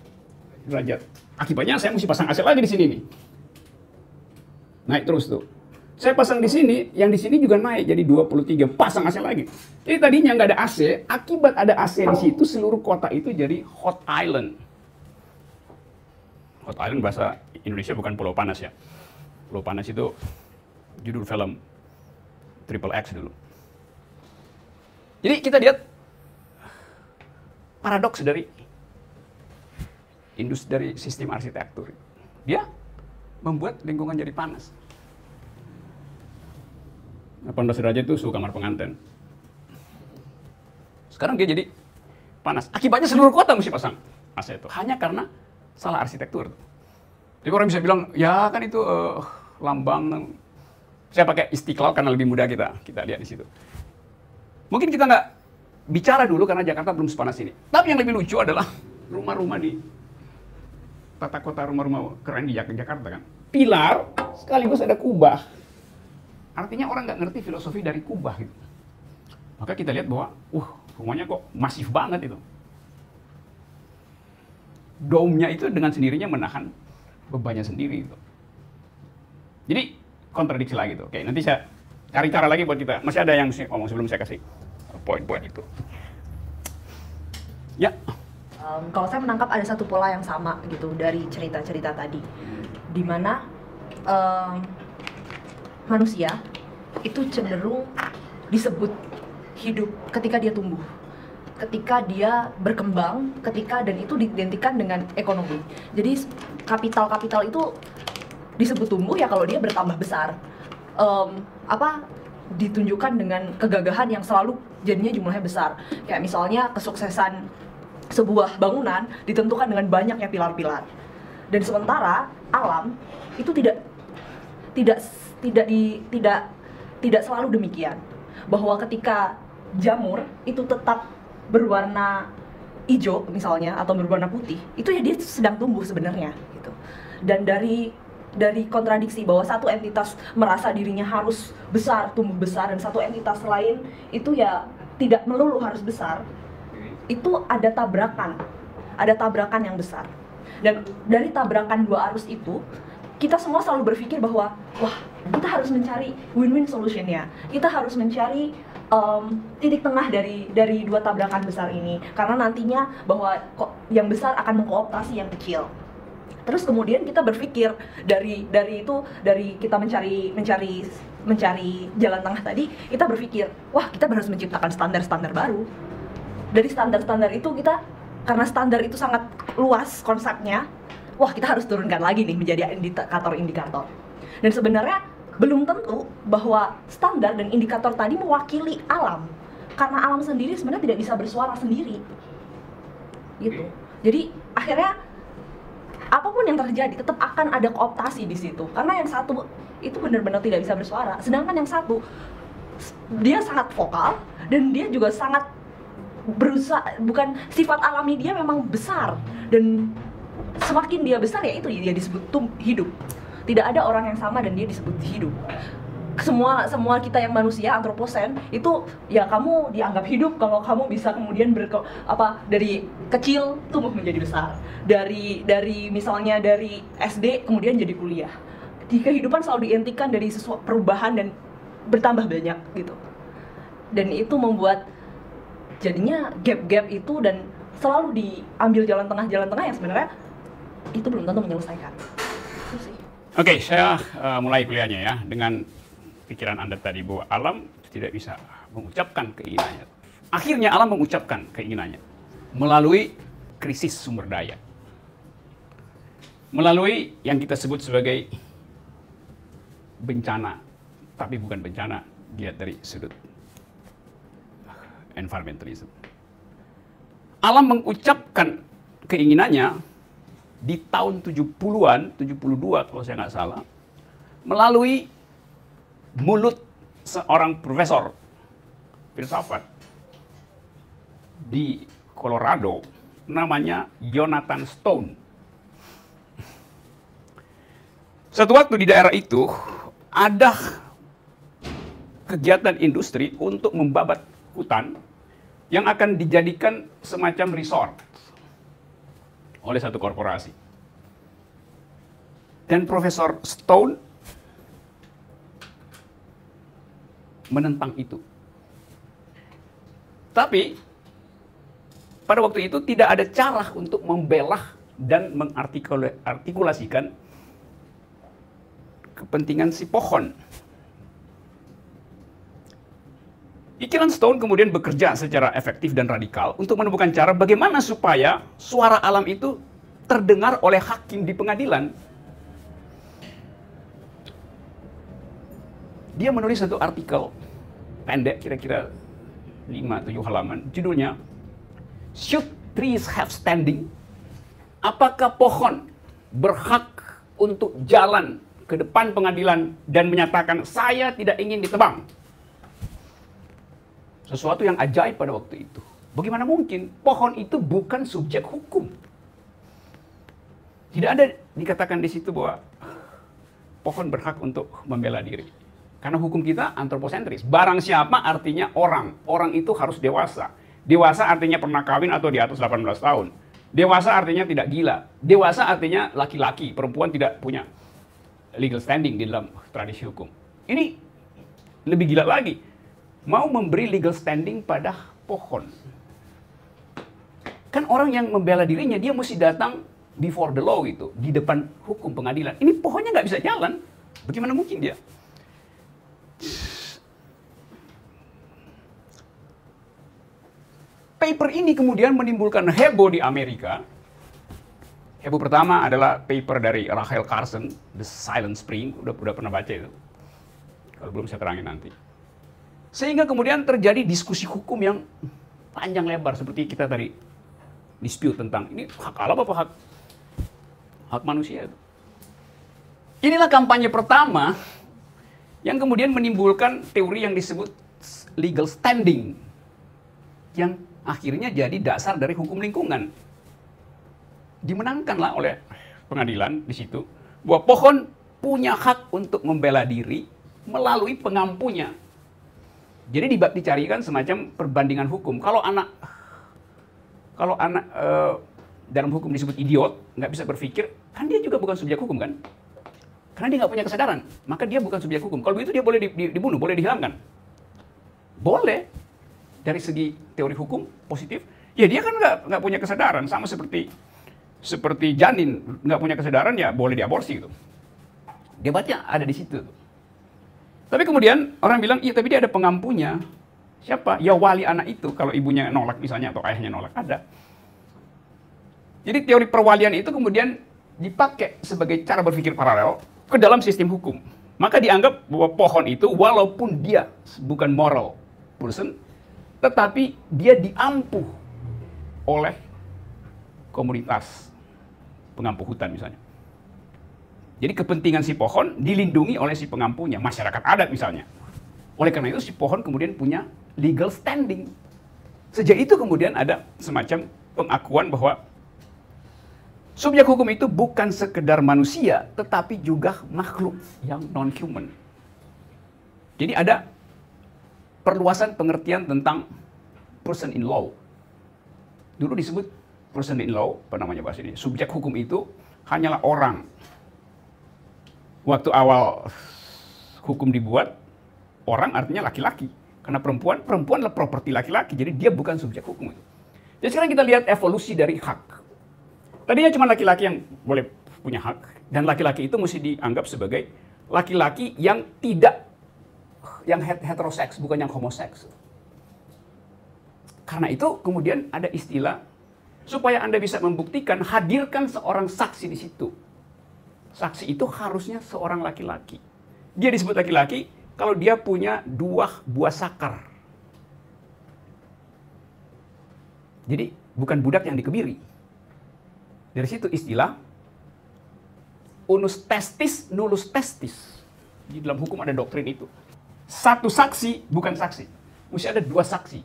derajat. Akibatnya saya mesti pasang AC lagi di sini nih. Naik terus tuh. Saya pasang di sini, yang di sini juga naik jadi 23, pasang AC lagi. Jadi tadinya nggak ada AC, akibat ada AC di situ seluruh kota itu jadi hot island. Hot island bahasa Indonesia bukan pulau panas ya. Pulau panas itu judul film Triple X dulu. Jadi kita lihat paradoks dari industri, dari sistem arsitektur. Dia membuat lingkungan jadi panas. 18 derajat itu suhu kamar pengantin. Sekarang dia jadi panas. Akibatnya seluruh kota mesti pasang AC itu. Hanya karena salah arsitektur. Jadi orang bisa bilang, ya kan itu lambang. Saya pakai Istiqlal karena lebih mudah kita lihat di situ. Mungkin kita nggak bicara dulu karena Jakarta belum sepanas ini. Tapi yang lebih lucu adalah rumah-rumah di tata kota, rumah-rumah keren di Jakarta kan. Pilar sekaligus ada kubah. Artinya orang nggak ngerti filosofi dari kubah gitu. Maka kita lihat bahwa, rumahnya kok masif banget itu. Dome-nya itu dengan sendirinya menahan bebannya sendiri gitu. Jadi kontradiksi lagi tuh. Oke, nanti saya cari cara lagi buat kita. Masih ada yang ngomong sebelum saya kasih poin-poin itu. Ya. Kalau saya menangkap ada satu pola yang sama gitu dari cerita-cerita tadi, di mana manusia itu cenderung disebut hidup ketika dia tumbuh, ketika dia berkembang, dan itu diidentikan dengan ekonomi. Jadi kapital itu disebut tumbuh ya kalau dia bertambah besar. Ditunjukkan dengan kegagahan yang selalu jadinya jumlahnya besar. Kayak misalnya kesuksesan sebuah bangunan ditentukan dengan banyaknya pilar-pilar. Dan sementara alam itu tidak selalu demikian. Bahwa ketika jamur itu tetap berwarna hijau misalnya atau berwarna putih, itu ya dia sedang tumbuh sebenarnya gitu. Dan dari kontradiksi bahwa satu entitas merasa dirinya harus besar, tumbuh besar, dan satu entitas lain itu ya tidak melulu harus besar, itu ada tabrakan yang besar. Dan dari tabrakan dua arus itu, kita semua selalu berpikir bahwa kita harus mencari win-win solution-nya. Kita harus mencari titik tengah dari dua tabrakan besar ini, karena nantinya bahwa yang besar akan mengkooptasi yang kecil. Terus kemudian kita berpikir dari kita mencari jalan tengah tadi, kita berpikir, kita harus menciptakan standar-standar baru. Dari standar-standar itu karena standar itu sangat luas konsepnya, kita harus turunkan lagi nih menjadi indikator-indikator. Dan sebenarnya belum tentu bahwa standar dan indikator tadi mewakili alam, karena alam sendiri sebenarnya tidak bisa bersuara sendiri, gitu. Jadi akhirnya apapun yang terjadi tetap akan ada kooptasi di situ, karena yang satu itu benar-benar tidak bisa bersuara, sedangkan yang satu dia sangat vokal dan dia juga sangat berusaha. Bukan sifat alami dia memang besar, dan semakin dia besar ya itu dia disebut hidup. Tidak ada orang yang sama dan dia disebut hidup. Semua kita yang manusia antroposen itu ya kamu dianggap hidup kalau kamu bisa kemudian dari kecil tumbuh menjadi besar. Dari misalnya dari SD kemudian jadi kuliah. Di kehidupan selalu diintikan dari sesuatu perubahan dan bertambah banyak gitu. Dan itu membuat jadinya gap-gap itu, dan selalu diambil jalan tengah yang sebenarnya itu belum tentu menyelesaikan. Itu sih. Oke, saya mulai kuliahnya ya dengan pikiran Anda tadi bahwa alam tidak bisa mengucapkan keinginannya. Akhirnya alam mengucapkan keinginannya melalui krisis sumber daya. Melalui yang kita sebut sebagai bencana, tapi bukan bencana dilihat dari sudut environmentalism. Alam mengucapkan keinginannya di tahun 70-an, 72 kalau saya nggak salah, melalui mulut seorang profesor filsafat di Colorado, namanya Jonathan Stone. Suatu waktu di daerah itu ada kegiatan industri untuk membabat hutan yang akan dijadikan semacam resort oleh satu korporasi. Dan Profesor Stone menentang itu. Tapi pada waktu itu tidak ada cara untuk membelah dan mengartikulasikan kepentingan si pohon. Pikiran Stone kemudian bekerja secara efektif dan radikal untuk menemukan cara bagaimana supaya suara alam itu terdengar oleh hakim di pengadilan. Dia menulis satu artikel pendek, kira-kira 5-7 halaman, judulnya Should Trees Have Standing? Apakah pohon berhak untuk jalan ke depan pengadilan dan menyatakan saya tidak ingin ditebang? Sesuatu yang ajaib pada waktu itu. Bagaimana mungkin? Pohon itu bukan subjek hukum. Tidak ada dikatakan di situ bahwa pohon berhak untuk membela diri. Karena hukum kita antroposentris. Barang siapa artinya orang. Orang itu harus dewasa. Dewasa artinya pernah kawin atau di atas 18 tahun. Dewasa artinya tidak gila. Dewasa artinya laki-laki. Perempuan tidak punya legal standing di dalam tradisi hukum. Ini lebih gila lagi. Mau memberi legal standing pada pohon. Kan orang yang membela dirinya, dia mesti datang before the law gitu. Di depan hukum pengadilan. Ini pohonnya nggak bisa jalan. Bagaimana mungkin dia? Paper ini kemudian menimbulkan heboh di Amerika. Heboh pertama adalah paper dari Rachel Carson, The Silent Spring. Udah pernah baca itu? Kalau belum saya terangin nanti. Sehingga kemudian terjadi diskusi hukum yang panjang lebar seperti kita tadi dispute tentang ini hak alam apa hak manusia itu. Inilah kampanye pertama yang kemudian menimbulkan teori yang disebut legal standing yang akhirnya jadi dasar dari hukum lingkungan. Dimenangkanlah oleh pengadilan di situ bahwa pohon punya hak untuk membela diri melalui pengampunya. Jadi dicarikan semacam perbandingan hukum. Kalau anak dalam hukum disebut idiot, nggak bisa berpikir, kan dia juga bukan subjek hukum kan? Karena dia nggak punya kesadaran, maka dia bukan subjek hukum. Kalau begitu dia boleh dibunuh, boleh dihilangkan. Boleh. Dari segi teori hukum positif, ya dia kan nggak punya kesadaran, sama seperti janin nggak punya kesadaran, ya boleh diaborsi gitu. Debatnya ada di situ. Tapi kemudian orang bilang, iya tapi dia ada pengampunya. Siapa? Ya wali anak itu. Kalau ibunya nolak misalnya atau ayahnya nolak, ada. Jadi teori perwalian itu kemudian dipakai sebagai cara berpikir paralel ke dalam sistem hukum. Maka dianggap bahwa pohon itu walaupun dia bukan moral person, tetapi dia diampuh oleh komunitas pengampuh hutan misalnya. Jadi kepentingan si pohon dilindungi oleh si pengampunya, masyarakat adat misalnya. Oleh karena itu si pohon kemudian punya legal standing. Sejak itu kemudian ada semacam pengakuan bahwa subjek hukum itu bukan sekedar manusia, tetapi juga makhluk yang non-human. Jadi ada perluasan pengertian tentang person in law. Dulu disebut person in law, apa namanya bahasa ini? Subjek hukum itu hanyalah orang. Waktu awal hukum dibuat, orang artinya laki-laki. Karena perempuan adalah properti laki-laki, jadi dia bukan subjek hukum itu. Jadi sekarang kita lihat evolusi dari hak. Tadinya cuma laki-laki yang boleh punya hak, dan laki-laki itu mesti dianggap sebagai laki-laki yang tidak, yang heteroseks, bukan yang homoseks. Karena itu kemudian ada istilah, supaya Anda bisa membuktikan, hadirkan seorang saksi di situ. Saksi itu harusnya seorang laki-laki. Dia disebut laki-laki kalau dia punya 2 buah sakar. Jadi bukan budak yang dikebiri. Dari situ istilah unus testis, nullus testis. Di dalam hukum ada doktrin itu. Satu saksi bukan saksi. Mesti ada 2 saksi.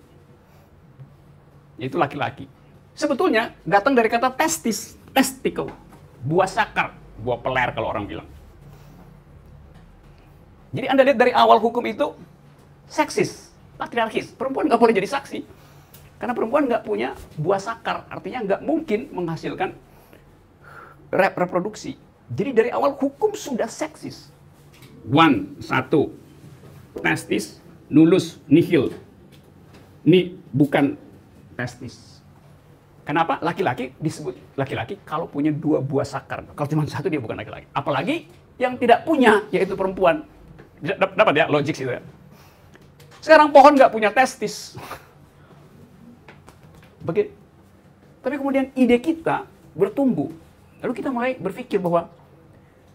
Yaitu laki-laki. Sebetulnya datang dari kata testis, testicle, buah sakar. Buah peler kalau orang bilang. Jadi Anda lihat dari awal hukum itu seksis, patriarkis. Perempuan nggak boleh jadi saksi. Karena perempuan nggak punya buah sakar. Artinya nggak mungkin menghasilkan reproduksi. Jadi dari awal hukum sudah seksis. 1, testis, nullus nihil. Ini bukan testis. Kenapa? Laki-laki disebut laki-laki kalau punya 2 buah sakar. Kalau cuma 1 dia bukan laki-laki. Apalagi yang tidak punya, yaitu perempuan. Dapat ya, logik itu ya. Sekarang pohon nggak punya testis. Tapi kemudian ide kita bertumbuh. Lalu kita mulai berpikir bahwa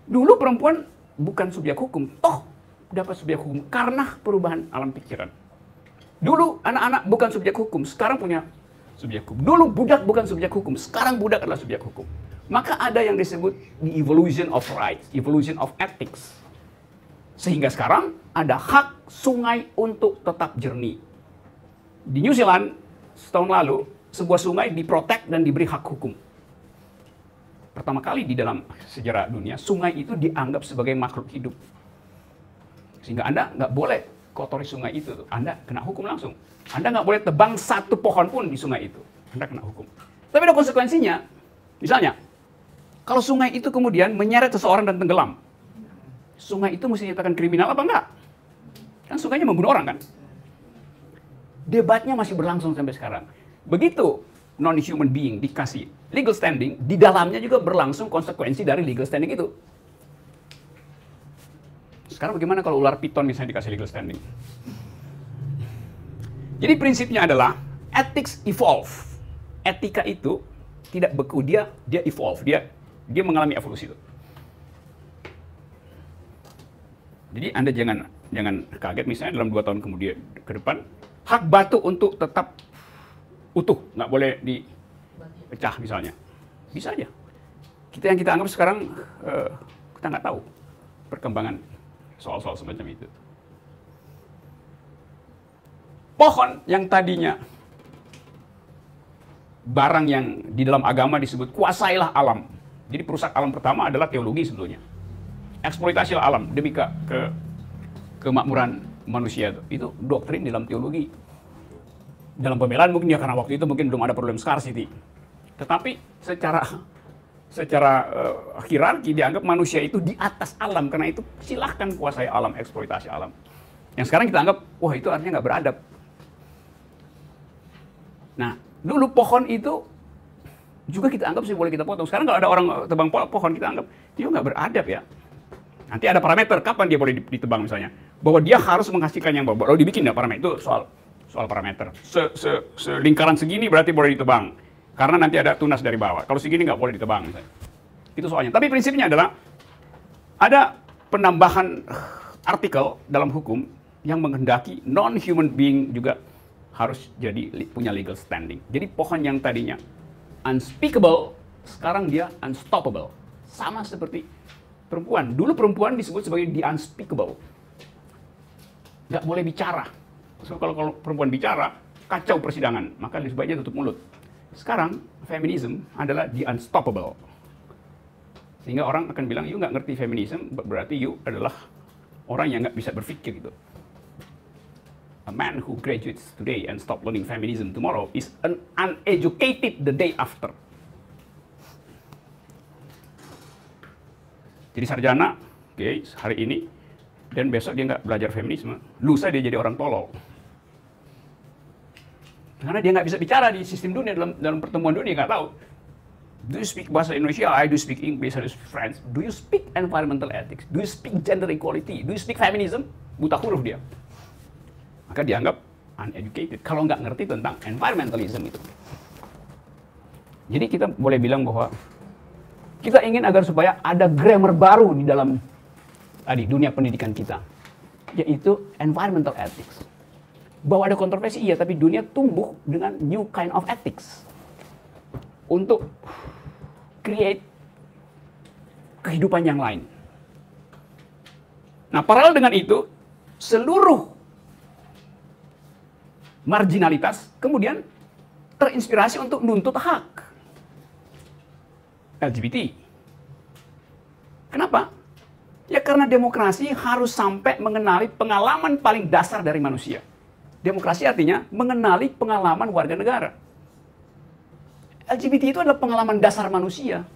dulu perempuan bukan subjek hukum. Toh dapat subjek hukum karena perubahan alam pikiran. Dulu anak-anak bukan subjek hukum, sekarang punya subjek hukum. Dulu budak bukan subjek hukum, sekarang budak adalah subjek hukum. Maka ada yang disebut the evolution of rights, evolution of ethics. Sehingga sekarang ada hak sungai untuk tetap jernih. Di New Zealand setahun lalu, sebuah sungai diprotek dan diberi hak hukum. Pertama kali di dalam sejarah dunia, sungai itu dianggap sebagai makhluk hidup. Sehingga Anda nggak boleh kotori sungai itu, Anda kena hukum langsung. Anda nggak boleh tebang 1 pohon pun di sungai itu, Anda kena hukum. Tapi ada konsekuensinya. Misalnya, kalau sungai itu kemudian menyeret seseorang dan tenggelam, sungai itu mesti dinyatakan kriminal apa enggak? Kan sungainya membunuh orang kan? Debatnya masih berlangsung sampai sekarang. Begitu non-human being dikasih legal standing, di dalamnya juga berlangsung konsekuensi dari legal standing itu. Sekarang bagaimana kalau ular piton misalnya dikasih legal standing? Jadi prinsipnya adalah ethics evolve. Etika itu tidak beku, dia evolve, dia mengalami evolusi itu. Jadi Anda jangan kaget misalnya dalam 2 tahun kemudian ke depan hak batu untuk tetap utuh, nggak boleh dipecah misalnya. Bisa aja. Yang kita anggap sekarang kita nggak tahu perkembangan soal-soal semacam itu. Pohon yang tadinya barang yang di dalam agama disebut kuasailah alam. Jadi perusak alam pertama adalah teologi sebetulnya. Eksploitasilah alam demi kemakmuran manusia itu doktrin dalam teologi. Dalam pembelaan mungkin ya karena waktu itu mungkin belum ada problem scarcity. Tetapi secara hierarki dianggap manusia itu di atas alam, karena itu silahkan kuasai alam, eksploitasi alam. Yang sekarang kita anggap, wah itu artinya nggak beradab. Nah, dulu pohon itu juga kita anggap sih boleh kita potong. Sekarang kalau ada orang tebang pohon, kita anggap dia nggak beradab ya. Nanti ada parameter kapan dia boleh ditebang misalnya. Bahwa dia harus menghasilkan yang baru dibikin ya parameter itu soal parameter. Selingkaran segini berarti boleh ditebang. Karena nanti ada tunas dari bawah. Kalau segini nggak boleh ditebang misalnya. Itu soalnya. Tapi prinsipnya adalah ada penambahan artikel dalam hukum yang menghendaki non-human being juga harus punya legal standing. Jadi pohon yang tadinya unspeakable, sekarang dia unstoppable. Sama seperti perempuan. Dulu perempuan disebut sebagai the unspeakable. Nggak boleh bicara. So, kalau perempuan bicara, kacau persidangan. Maka sebaiknya tutup mulut. Sekarang, feminism adalah the unstoppable. Sehingga orang akan bilang, you nggak ngerti feminism, berarti you adalah orang yang nggak bisa berpikir gitu. A man who graduates today and stop learning feminism tomorrow is uneducated the day after. Jadi sarjana, hari ini, dan besok dia nggak belajar feminisme, lusa dia jadi orang tolol. Karena dia nggak bisa bicara di sistem dunia, dalam pertemuan dunia, nggak tahu. Do you speak bahasa Indonesia? I do speak English, I do speak French. Do you speak environmental ethics? Do you speak gender equality? Do you speak feminism? Buta huruf dia. Maka dianggap uneducated kalau nggak ngerti tentang environmentalism itu. Jadi kita boleh bilang bahwa kita ingin agar supaya ada grammar baru di dalam dunia pendidikan kita, yaitu environmental ethics. Bahwa ada kontroversi iya, tapi dunia tumbuh dengan new kind of ethics untuk create kehidupan yang lain. Nah, paralel dengan itu, seluruh marginalitas kemudian terinspirasi untuk menuntut hak. LGBT. Kenapa? Ya karena demokrasi harus sampai mengenali pengalaman paling dasar dari manusia. Demokrasi artinya mengenali pengalaman warga negara. LGBT itu adalah pengalaman dasar manusia.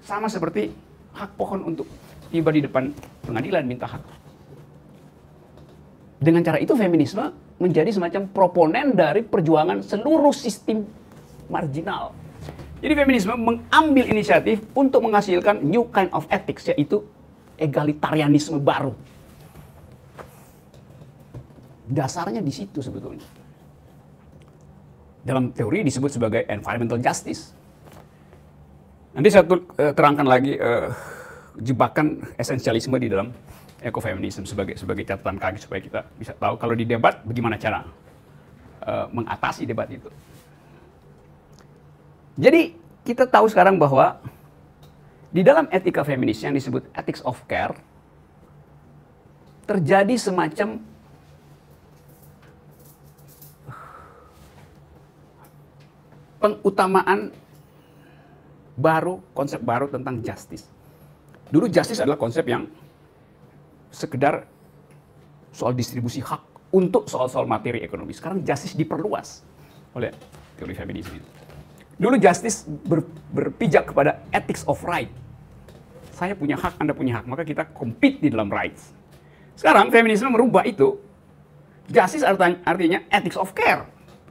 Sama seperti hak pohon untuk tiba di depan pengadilan minta hak. Dengan cara itu feminisme menjadi semacam proponen dari perjuangan seluruh sistem marginal. Jadi feminisme mengambil inisiatif untuk menghasilkan new kind of ethics, yaitu egalitarianisme baru. Dasarnya di situ sebetulnya. Dalam teori disebut sebagai environmental justice. Nanti saya terangkan lagi jebakan esensialisme di dalam ekofeminisme sebagai catatan kaki supaya kita bisa tahu kalau di debat bagaimana cara mengatasi debat itu. Jadi kita tahu sekarang bahwa di dalam etika feminis yang disebut ethics of care terjadi semacam pengutamaan baru, konsep baru tentang justice. Dulu justice adalah konsep yang sekedar soal distribusi hak untuk soal-soal materi ekonomi. Sekarang justice diperluas oleh teori feminisme itu. Dulu justice berpijak kepada ethics of right. Saya punya hak, Anda punya hak, maka kita compete di dalam rights. Sekarang feminisme merubah itu. Justice artinya ethics of care.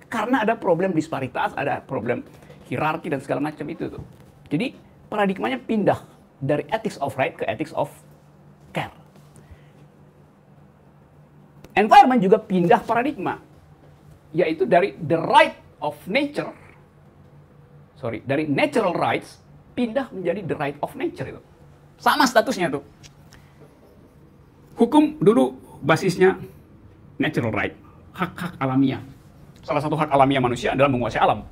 Karena ada problem disparitas, ada problem hierarki dan segala macam itu tuh. Jadi paradigmanya pindah dari ethics of right ke ethics of care. Environment juga pindah paradigma, yaitu dari the right of nature, dari natural rights pindah menjadi the right of nature itu. Sama statusnya tuh. Hukum dulu basisnya natural right, hak-hak alamiah. Salah satu hak alamiah manusia adalah menguasai alam.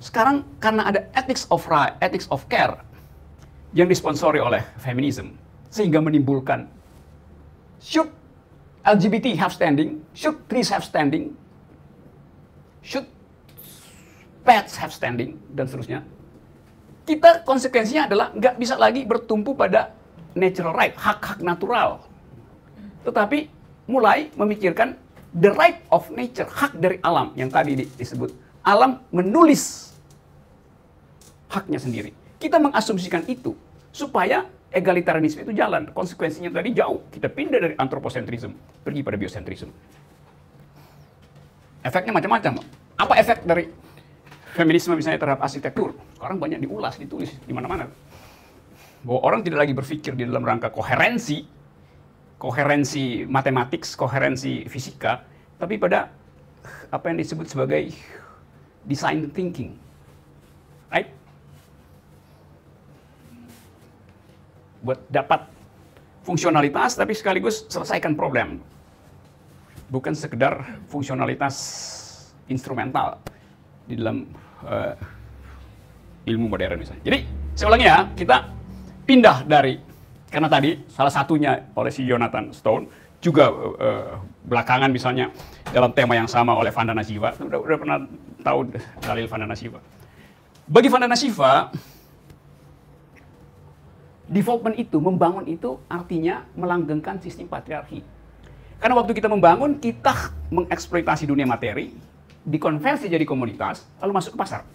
Sekarang karena ada ethics of right, ethics of care yang disponsori oleh feminisme, sehingga menimbulkan should LGBT have standing, should trees have standing, should pets have standing, dan seterusnya. Kita konsekuensinya adalah nggak bisa lagi bertumpu pada natural right, hak-hak natural. Tetapi mulai memikirkan the right of nature, hak dari alam yang tadi disebut. Alam menulis haknya sendiri. Kita mengasumsikan itu supaya egalitarianisme itu jalan. Konsekuensinya tadi jauh. Kita pindah dari anthropocentrism, pergi pada biocentrism. Efeknya macam-macam. Apa efek dari feminisme misalnya terhadap arsitektur? Sekarang banyak diulas, ditulis di mana-mana. Bahwa orang tidak lagi berpikir di dalam rangka koherensi matematik, koherensi fisika, tapi pada apa yang disebut sebagai design thinking. Right? Buat dapat fungsionalitas tapi sekaligus selesaikan problem. Bukan sekedar fungsionalitas instrumental di dalam ilmu modern misalnya. Jadi, saya ulangi ya, kita pindah dari, karena tadi salah satunya oleh si Jonathan Stone, juga belakangan misalnya dalam tema yang sama oleh Vandana Shiva, udah pernah tahu dalil Vandana Shiva. Bagi Vandana Shiva, development itu, membangun itu artinya melanggengkan sistem patriarki. Karena waktu kita membangun, kita mengeksploitasi dunia materi, dikonversi jadi komoditas, lalu masuk ke pasar.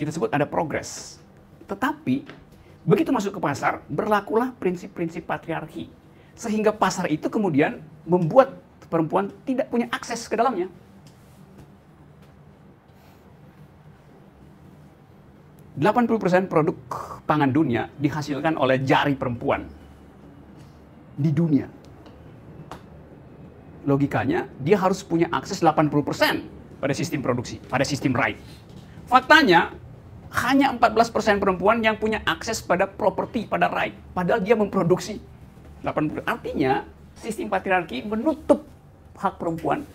Kita sebut ada progres. Tetapi, begitu masuk ke pasar, berlakulah prinsip-prinsip patriarki. Sehingga pasar itu kemudian membuat perempuan tidak punya akses ke dalamnya. 80% produk pangan dunia dihasilkan oleh jari perempuan di dunia. Logikanya, dia harus punya akses 80% pada sistem produksi, pada sistem right. Faktanya, hanya 14% perempuan yang punya akses pada properti, pada right. Padahal dia memproduksi 80%. Artinya, sistem patriarki menutup hak perempuan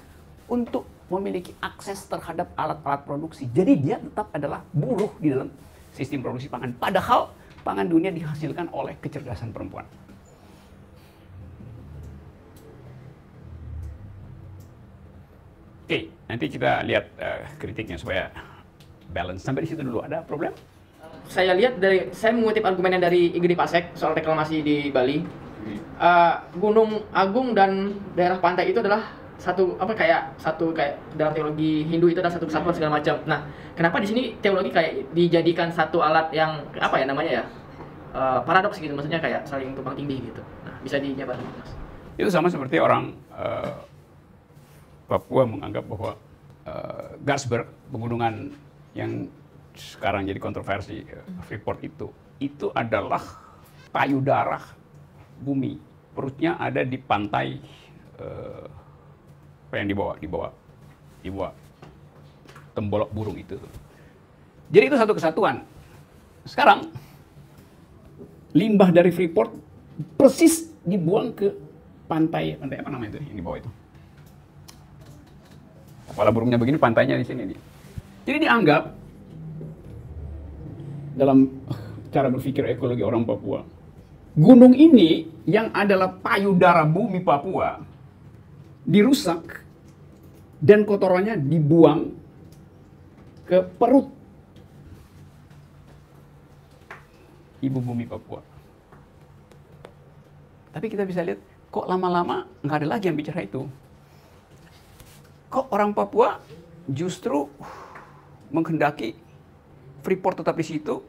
untuk memiliki akses terhadap alat-alat produksi. Jadi dia tetap adalah buruh di dalam sistem produksi pangan. Padahal pangan dunia dihasilkan oleh kecerdasan perempuan. Oke, nanti kita lihat kritiknya supaya balance. Sampai di situ dulu. Ada problem? Saya lihat saya mengutip argumen dari Igede Pasek soal reklamasi di Bali. Gunung Agung dan daerah pantai itu adalah satu kayak dalam teologi Hindu itu ada satu kesatuan segala macam. Nah, kenapa di sini teologi kayak dijadikan satu alat yang paradoks gitu, maksudnya kayak saling tumpang tindih gitu. Nah, bisa dijabarkan, Mas? Itu sama seperti orang Papua menganggap bahwa Gasberg, pegunungan yang sekarang jadi kontroversi, Freeport itu adalah payudara bumi. Perutnya ada di pantai apa yang di bawah tembolok burung itu. Jadi itu satu kesatuan. Sekarang limbah dari Freeport persis dibuang ke pantai apa namanya itu yang di bawah itu. Kepala burungnya begini, pantainya di sini. Jadi dianggap dalam cara berpikir ekologi orang Papua, gunung ini yang adalah payudara bumi Papua dirusak dan kotorannya dibuang ke perut ibu bumi Papua. Tapi kita bisa lihat kok lama-lama nggak ada lagi yang bicara itu. Kok orang Papua justru menghendaki Freeport tetap di situ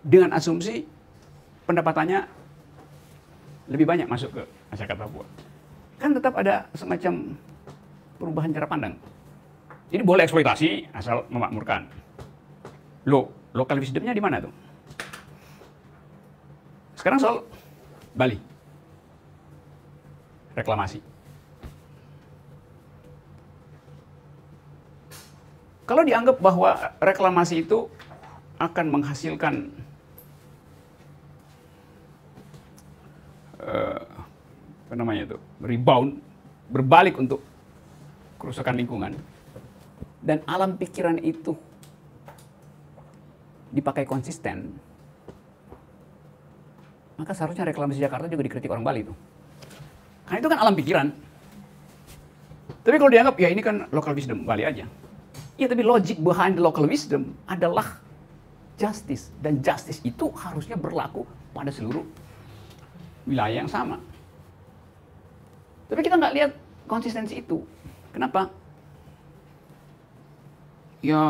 dengan asumsi pendapatannya lebih banyak masuk ke masyarakat Papua. Kan tetap ada semacam perubahan cara pandang. Jadi boleh eksploitasi asal memakmurkan. Local wisdomnya di mana tuh? Sekarang soal Bali. Reklamasi. Kalau dianggap bahwa reklamasi itu akan menghasilkan rebound, berbalik untuk kerusakan lingkungan, dan alam pikiran itu dipakai konsisten, maka seharusnya reklamasi Jakarta juga dikritik orang Bali itu. Karena itu kan alam pikiran. Tapi kalau dianggap ya ini kan local wisdom Bali aja. Ya tapi logic behind the local wisdom adalah justice, dan justice itu harusnya berlaku pada seluruh wilayah yang sama. Tapi kita nggak lihat konsistensi itu. Kenapa? Ya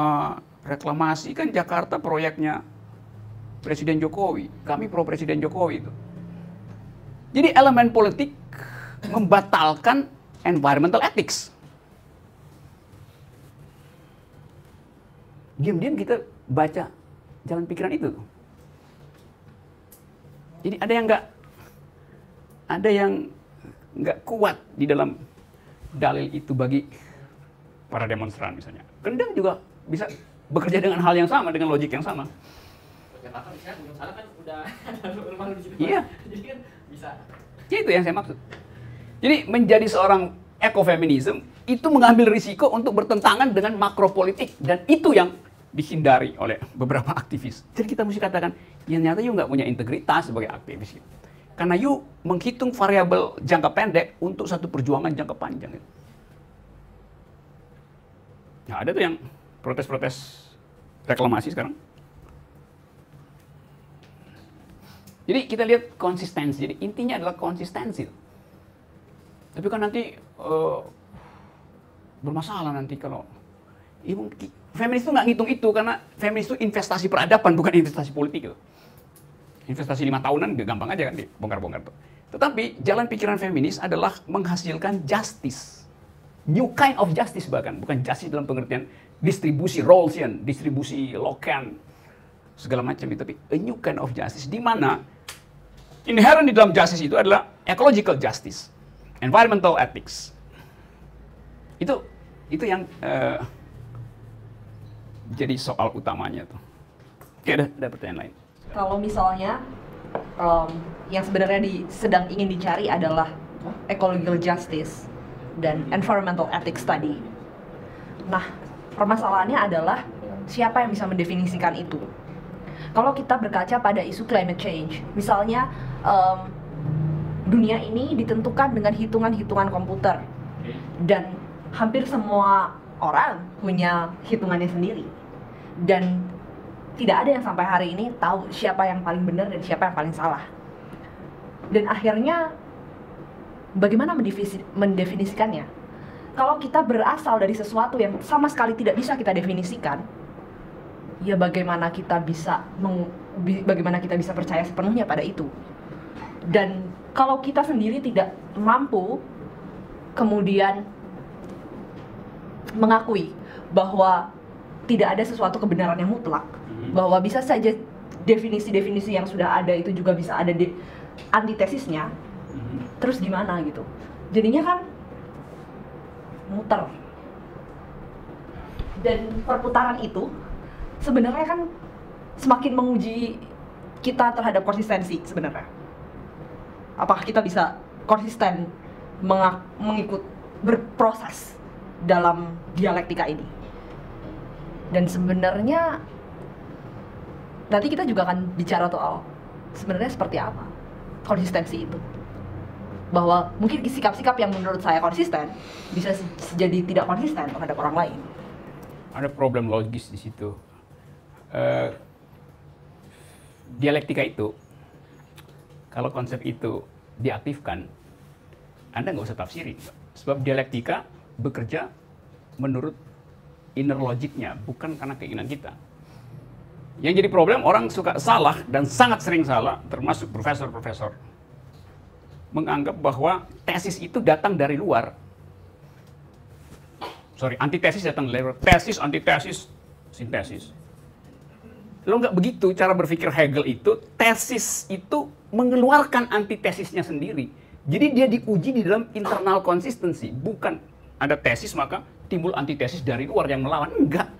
reklamasi kan Jakarta proyeknya Presiden Jokowi. Kami pro Presiden Jokowi itu. Jadi elemen politik membatalkan environmental ethics. Diam-diam kita baca jalan pikiran itu. Jadi ada yang nggak kuat di dalam dalil itu bagi para demonstran misalnya. Kendang juga bisa bekerja dengan hal yang sama, dengan logik yang sama. Jakarta misalnya belum salah kan udah rumah di situ. Iya. Jadi kan bisa. Jadi itu yang saya maksud. Jadi menjadi seorang ekofeminisme itu mengambil risiko untuk bertentangan dengan makropolitik, dan itu yang dihindari oleh beberapa aktivis. Jadi kita mesti katakan, ya ternyata you nggak punya integritas sebagai aktivis. Karena you menghitung variabel jangka pendek untuk satu perjuangan jangka panjang. Nah, ada tuh yang protes-protes reklamasi sekarang. Jadi kita lihat konsistensi. Jadi intinya adalah konsistensi. Tapi kan nanti bermasalah nanti kalau feminis itu nggak ngitung itu, karena feminis itu investasi peradaban, bukan investasi politik gitu. Investasi 5 tahunan gampang aja kan dibongkar-bongkar tuh. Tetapi jalan pikiran feminis adalah menghasilkan justice. New kind of justice bahkan, bukan justice dalam pengertian distribusi Rawlsian, distribusi Lockean, segala macam itu, tapi a new kind of justice di mana inherent di dalam justice itu adalah ecological justice, environmental ethics. Itu yang jadi soal utamanya tuh. Oke, ada pertanyaan lain. Kalau misalnya yang sebenarnya sedang ingin dicari adalah ecological justice dan environmental ethics tadi. Nah, permasalahannya adalah siapa yang bisa mendefinisikan itu. Kalau kita berkaca pada isu climate change, misalnya dunia ini ditentukan dengan hitungan-hitungan komputer, dan hampir semua orang punya hitungannya sendiri, dan tidak ada yang sampai hari ini tahu siapa yang paling benar dan siapa yang paling salah. Dan akhirnya bagaimana mendefinisikannya? Kalau kita berasal dari sesuatu yang sama sekali tidak bisa kita definisikan, ya bagaimana kita bisa percaya sepenuhnya pada itu? Dan kalau kita sendiri tidak mampu kemudian mengakui bahwa tidak ada sesuatu kebenaran yang mutlak, bahwa bisa saja definisi-definisi yang sudah ada itu juga bisa ada antitesisnya, terus gimana gitu? Jadinya kan muter. Dan perputaran itu sebenarnya kan semakin menguji kita terhadap konsistensi sebenarnya. Apakah kita bisa konsisten mengikut berproses dalam dialektika ini? Dan sebenarnya nanti kita juga akan bicara soal sebenarnya seperti apa konsistensi itu. Bahwa mungkin sikap-sikap yang menurut saya konsisten bisa jadi tidak konsisten terhadap orang lain. Ada problem logis di situ. Dialektika itu, kalau konsep itu diaktifkan, Anda nggak usah tafsiri. Sebab dialektika bekerja menurut inner logiknya, bukan karena keinginan kita. Yang jadi problem, orang suka salah dan sangat sering salah, termasuk profesor-profesor, menganggap bahwa tesis itu datang dari luar. Antitesis datang dari luar. Tesis, antitesis, sintesis. Lo nggak begitu cara berpikir Hegel itu. Tesis itu mengeluarkan antitesisnya sendiri. Jadi dia diuji di dalam internal konsistensi. Bukan ada tesis maka timbul antitesis dari luar yang melawan. Enggak.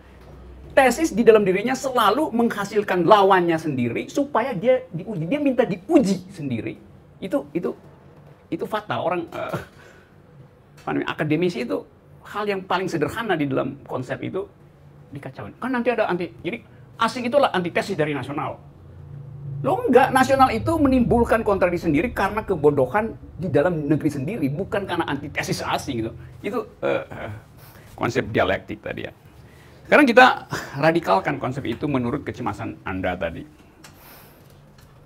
Tesis di dalam dirinya selalu menghasilkan lawannya sendiri supaya dia diuji. Dia minta diuji sendiri. Itu fatal. Orang akademisi itu hal yang paling sederhana di dalam konsep itu dikacauin. Kan nanti ada jadi asing itulah antitesis dari nasional. Lo enggak, nasional itu menimbulkan kontradiksi sendiri karena kebodohan di dalam negeri sendiri, bukan karena antitesis asing gitu. Itu konsep dialektik tadi ya. Sekarang kita radikalkan konsep itu menurut kecemasan Anda tadi.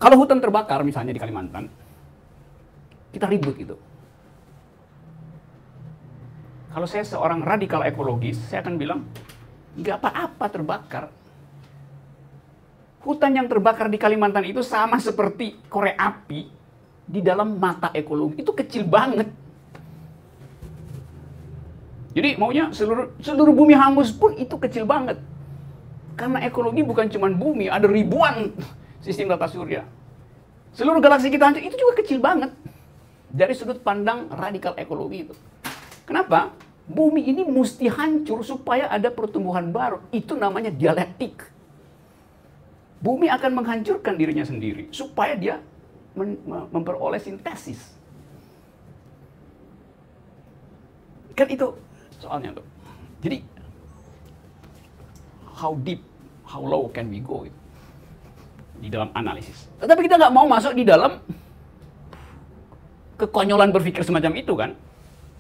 Kalau hutan terbakar misalnya di Kalimantan, kita ribut gitu. Kalau saya seorang radikal ekologis, saya akan bilang, nggak apa-apa terbakar. Hutan yang terbakar di Kalimantan itu sama seperti korek api di dalam mata ekologi. Itu kecil banget. Jadi maunya seluruh bumi hangus pun itu kecil banget. Karena ekologi bukan cuma bumi, ada ribuan sistem tata surya. Seluruh galaksi kita hancur, itu juga kecil banget. Dari sudut pandang radikal ekologi itu. Kenapa? Bumi ini mesti hancur supaya ada pertumbuhan baru. Itu namanya dialektik. Bumi akan menghancurkan dirinya sendiri supaya dia memperoleh sintesis. Kan itu soalnya tuh. Jadi how deep, how low can we go di dalam analisis. Tetapi kita nggak mau masuk di dalam kekonyolan berpikir semacam itu kan.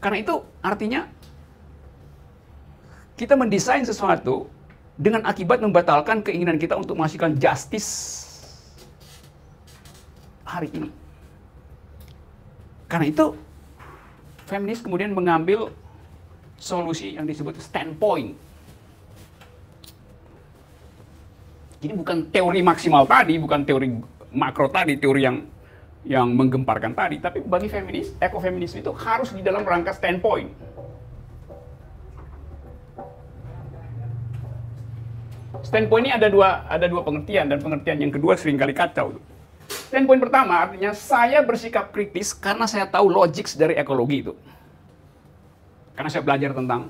Karena itu artinya kita mendesain sesuatu dengan akibat membatalkan keinginan kita untuk menghasilkan justice hari ini. Karena itu feminis kemudian mengambil solusi yang disebut standpoint. Jadi bukan teori maksimal tadi, bukan teori makro tadi, teori yang menggemparkan tadi, tapi bagi feminis, ekofeminisme itu harus di dalam rangka standpoint. Standpoint ini ada dua pengertian, dan pengertian yang kedua seringkali kacau. Standpoint pertama artinya saya bersikap kritis karena saya tahu logik dari ekologi itu. Karena saya belajar tentang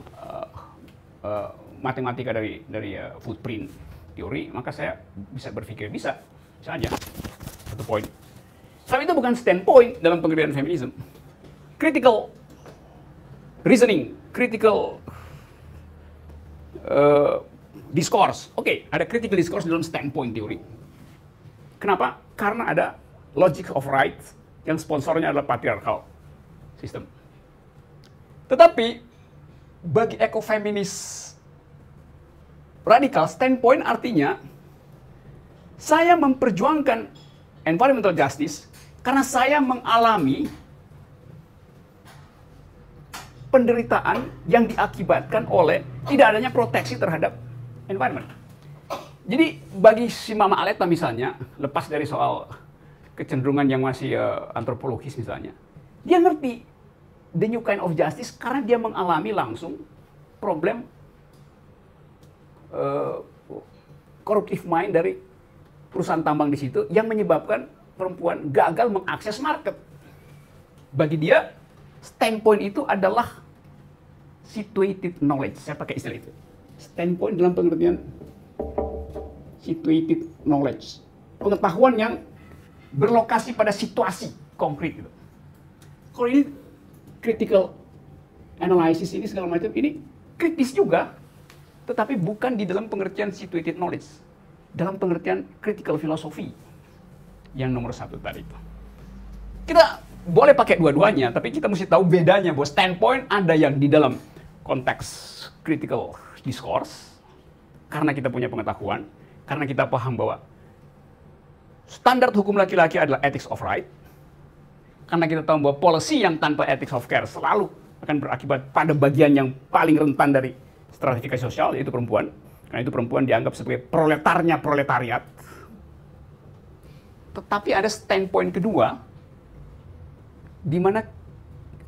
matematika dari footprint teori, maka saya bisa berpikir bisa aja. Satu poin. Tapi itu bukan standpoint dalam pengertian feminisme. Critical reasoning, critical discourse. Oke, ada critical discourse dalam standpoint teori. Kenapa? Karena ada logic of right yang sponsornya adalah patriarchal system. Tetapi bagi ekofeminis radikal, standpoint artinya saya memperjuangkan environmental justice karena saya mengalami penderitaan yang diakibatkan oleh tidak adanya proteksi terhadap environment. Jadi bagi si Mama Aleta misalnya, lepas dari soal kecenderungan yang masih antropologis misalnya, dia ngerti the new kind of justice karena dia mengalami langsung problem corruptive mind dari perusahaan tambang di situ yang menyebabkan perempuan gagal mengakses market. Bagi dia, standpoint itu adalah situated knowledge. Saya pakai istilah itu. Standpoint dalam pengertian situated knowledge. Pengetahuan yang berlokasi pada situasi konkret. Gitu. Kalau ini critical analysis ini segala macam, ini kritis juga. Tetapi bukan di dalam pengertian situated knowledge. Dalam pengertian critical philosophy. Yang nomor 1 tadi itu. Kita boleh pakai dua-duanya, tapi kita mesti tahu bedanya bahwa standpoint ada yang di dalam konteks critical discourse, karena kita punya pengetahuan, karena kita paham bahwa standar hukum laki-laki adalah ethics of right, karena kita tahu bahwa policy yang tanpa ethics of care selalu akan berakibat pada bagian yang paling rentan dari stratifikasi sosial, yaitu perempuan. Karena itu perempuan dianggap sebagai proletarnya proletariat. Tetapi ada standpoint kedua, di mana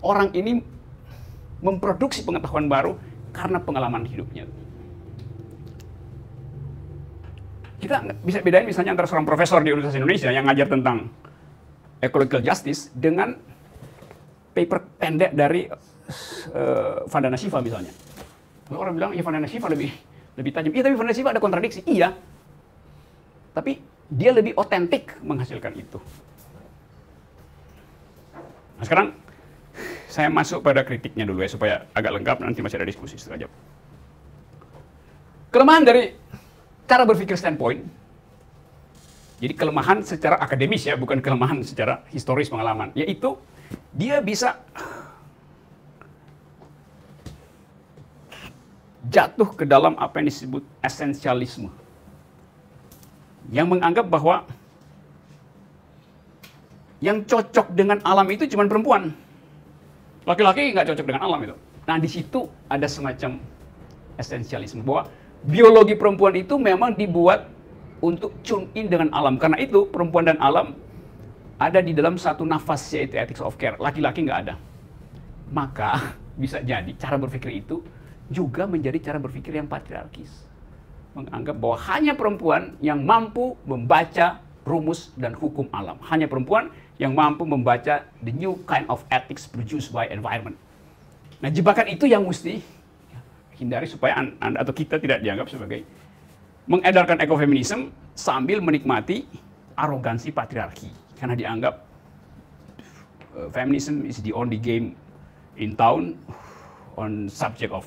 orang ini memproduksi pengetahuan baru karena pengalaman hidupnya. Kita bisa bedain misalnya antara seorang profesor di Universitas Indonesia yang ngajar tentang ecological justice dengan paper pendek dari Vandana Shiva misalnya. Orang bilang, ya Vandana Shiva lebih tajam. Iya, tapi Vandana Shiva ada kontradiksi. Iya. Tapi dia lebih otentik menghasilkan itu. Nah, sekarang saya masuk pada kritiknya dulu ya, supaya agak lengkap, nanti masih ada diskusi setelah jam. Kelemahan dari cara berpikir standpoint, jadi kelemahan secara akademis ya, bukan kelemahan secara historis pengalaman, yaitu dia bisa jatuh ke dalam apa yang disebut esensialisme, yang menganggap bahwa yang cocok dengan alam itu cuma perempuan. Laki-laki nggak cocok dengan alam itu. Nah, di situ ada semacam esensialisme, bahwa biologi perempuan itu memang dibuat untuk tune in dengan alam. Karena itu, perempuan dan alam ada di dalam satu nafas, yaitu ethics of care. Laki-laki nggak ada. Maka, bisa jadi cara berpikir itu juga menjadi cara berpikir yang patriarkis. Menganggap bahwa hanya perempuan yang mampu membaca rumus dan hukum alam. Hanya perempuan yang mampu membaca the new kind of ethics produced by environment. Nah, jebakan itu yang mesti hindari supaya Anda atau kita tidak dianggap sebagai mengedarkan ekofeminisme sambil menikmati arogansi patriarki. Karena dianggap feminism is the only game in town on subject of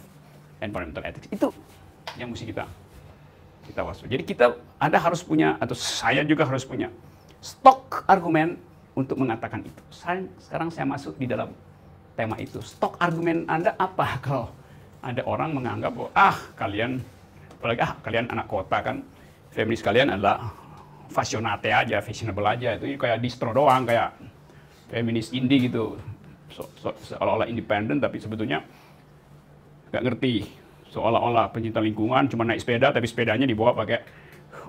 environmental ethics. Itu yang mesti kita waspada. Jadi Anda harus punya, atau saya juga harus punya stok argumen untuk mengatakan itu. Sekarang saya masuk di dalam tema itu. Stok argumen Anda apa kalau ada orang menganggap bahwa kalian, apalagi kalian anak kota kan, feminis kalian adalah fashionate aja, fashionable aja, itu kayak distro doang, kayak feminis indie gitu, seolah-olah independen tapi sebetulnya nggak ngerti, seolah-olah pencinta lingkungan, cuma naik sepeda tapi sepedanya dibawa pakai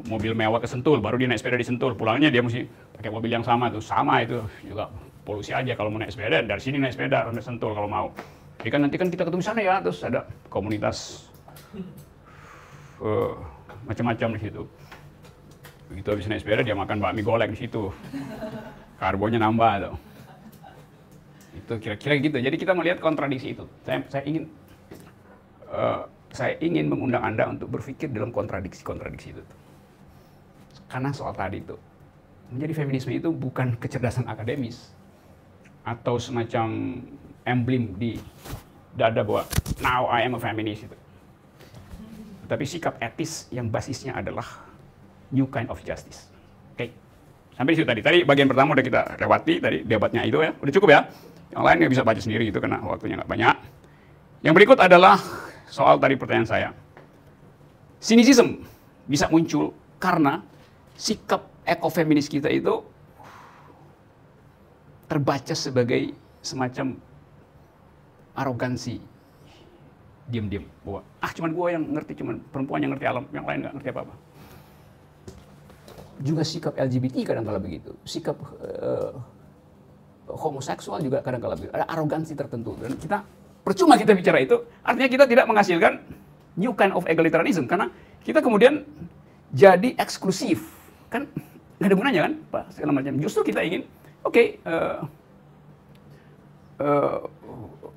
mobil mewah ke Sentul, baru dia naik sepeda di Sentul, pulangnya dia mesti pakai mobil yang sama tuh, sama itu juga polusi aja kalau mau naik sepeda, dari sini naik sepeda sampai Sentul kalau mau. Jadi kan nanti kan kita ketemu sana ya, terus ada komunitas macam-macam di situ. Begitu habis naik sepeda dia makan bakmi golek di situ, karbonnya nambah tuh. Itu kira-kira gitu. Jadi kita melihat kontradiksi itu. Saya ingin mengundang Anda untuk berpikir dalam kontradiksi-kontradiksi itu. Karena soal tadi itu, menjadi feminisme itu bukan kecerdasan akademis atau semacam emblem di dada bahwa now I am a feminist itu. Tapi sikap etis yang basisnya adalah new kind of justice. Oke. Sampai di situ tadi. Tadi bagian pertama udah kita lewati, tadi debatnya itu ya. Udah cukup ya. Yang lain nggak bisa baca sendiri gitu karena waktunya nggak banyak. Yang berikut adalah soal tadi pertanyaan saya. Cynicism bisa muncul karena sikap ekofeminis kita itu terbaca sebagai semacam arogansi, diam-diam, bahwa cuman gue yang ngerti, cuman perempuan yang ngerti alam, yang lain nggak ngerti apa-apa. juga sikap LGBT kadang-kala begitu, sikap homoseksual juga kadang-kala begitu. Ada arogansi tertentu dan kita percuma kita bicara itu, artinya kita tidak menghasilkan new kind of egalitarianism karena kita kemudian jadi eksklusif, kan nggak ada gunanya kan, Pak, segala macam. Justru kita ingin,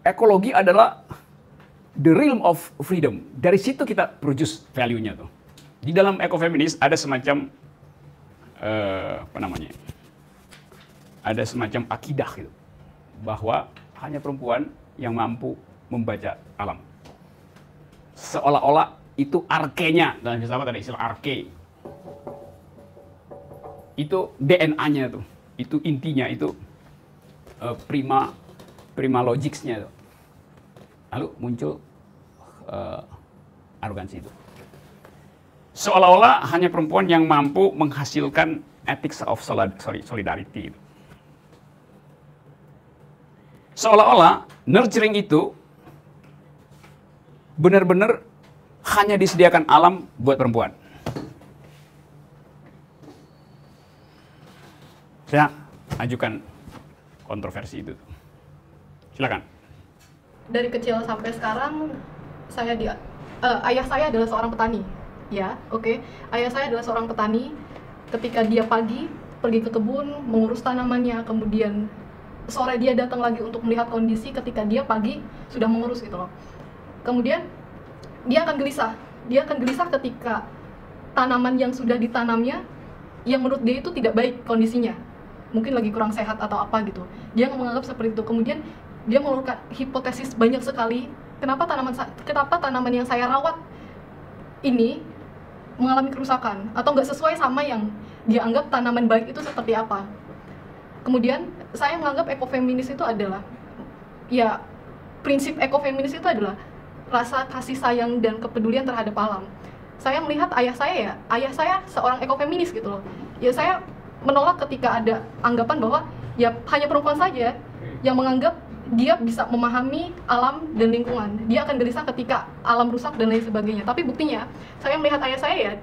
ekologi adalah the realm of freedom. Dari situ kita produce value-nya tuh. Di dalam ekofeminis ada semacam ada semacam akidah gitu, bahwa hanya perempuan yang mampu membaca alam. Seolah-olah itu arkenya, dalam filsafat ada istilah arke. Itu DNA-nya tuh, itu intinya, itu prima logics-nya tuh. Lalu muncul arogansi itu. Seolah-olah hanya perempuan yang mampu menghasilkan ethics of solidarity. Seolah-olah nurturing itu benar-benar hanya disediakan alam buat perempuan. Saya ajukan kontroversi itu. Silakan. Dari kecil sampai sekarang ayah saya adalah seorang petani. Ya, oke. Ayah saya adalah seorang petani. Ketika dia pagi pergi ke kebun mengurus tanamannya, kemudian sore dia datang lagi untuk melihat kondisi ketika dia pagi sudah mengurus gitu loh. Kemudian dia akan gelisah. Dia akan gelisah ketika tanaman yang sudah ditanamnya yang menurut dia itu tidak baik kondisinya. Mungkin lagi kurang sehat atau apa gitu. Dia menganggap seperti itu. Kemudian dia mengeluarkan hipotesis banyak sekali. Kenapa tanaman yang saya rawat ini mengalami kerusakan atau nggak sesuai sama yang dia anggap tanaman baik itu seperti apa. Kemudian saya menganggap ekofeminis itu adalah, ya, prinsip ekofeminis itu adalah rasa kasih sayang dan kepedulian terhadap alam. Saya melihat ayah saya seorang ekofeminis gitu loh. Ya, saya menolak ketika ada anggapan bahwa ya hanya perempuan saja yang menganggap dia bisa memahami alam dan lingkungan. Dia akan gelisah ketika alam rusak dan lain sebagainya. Tapi buktinya, saya melihat ayah saya ya,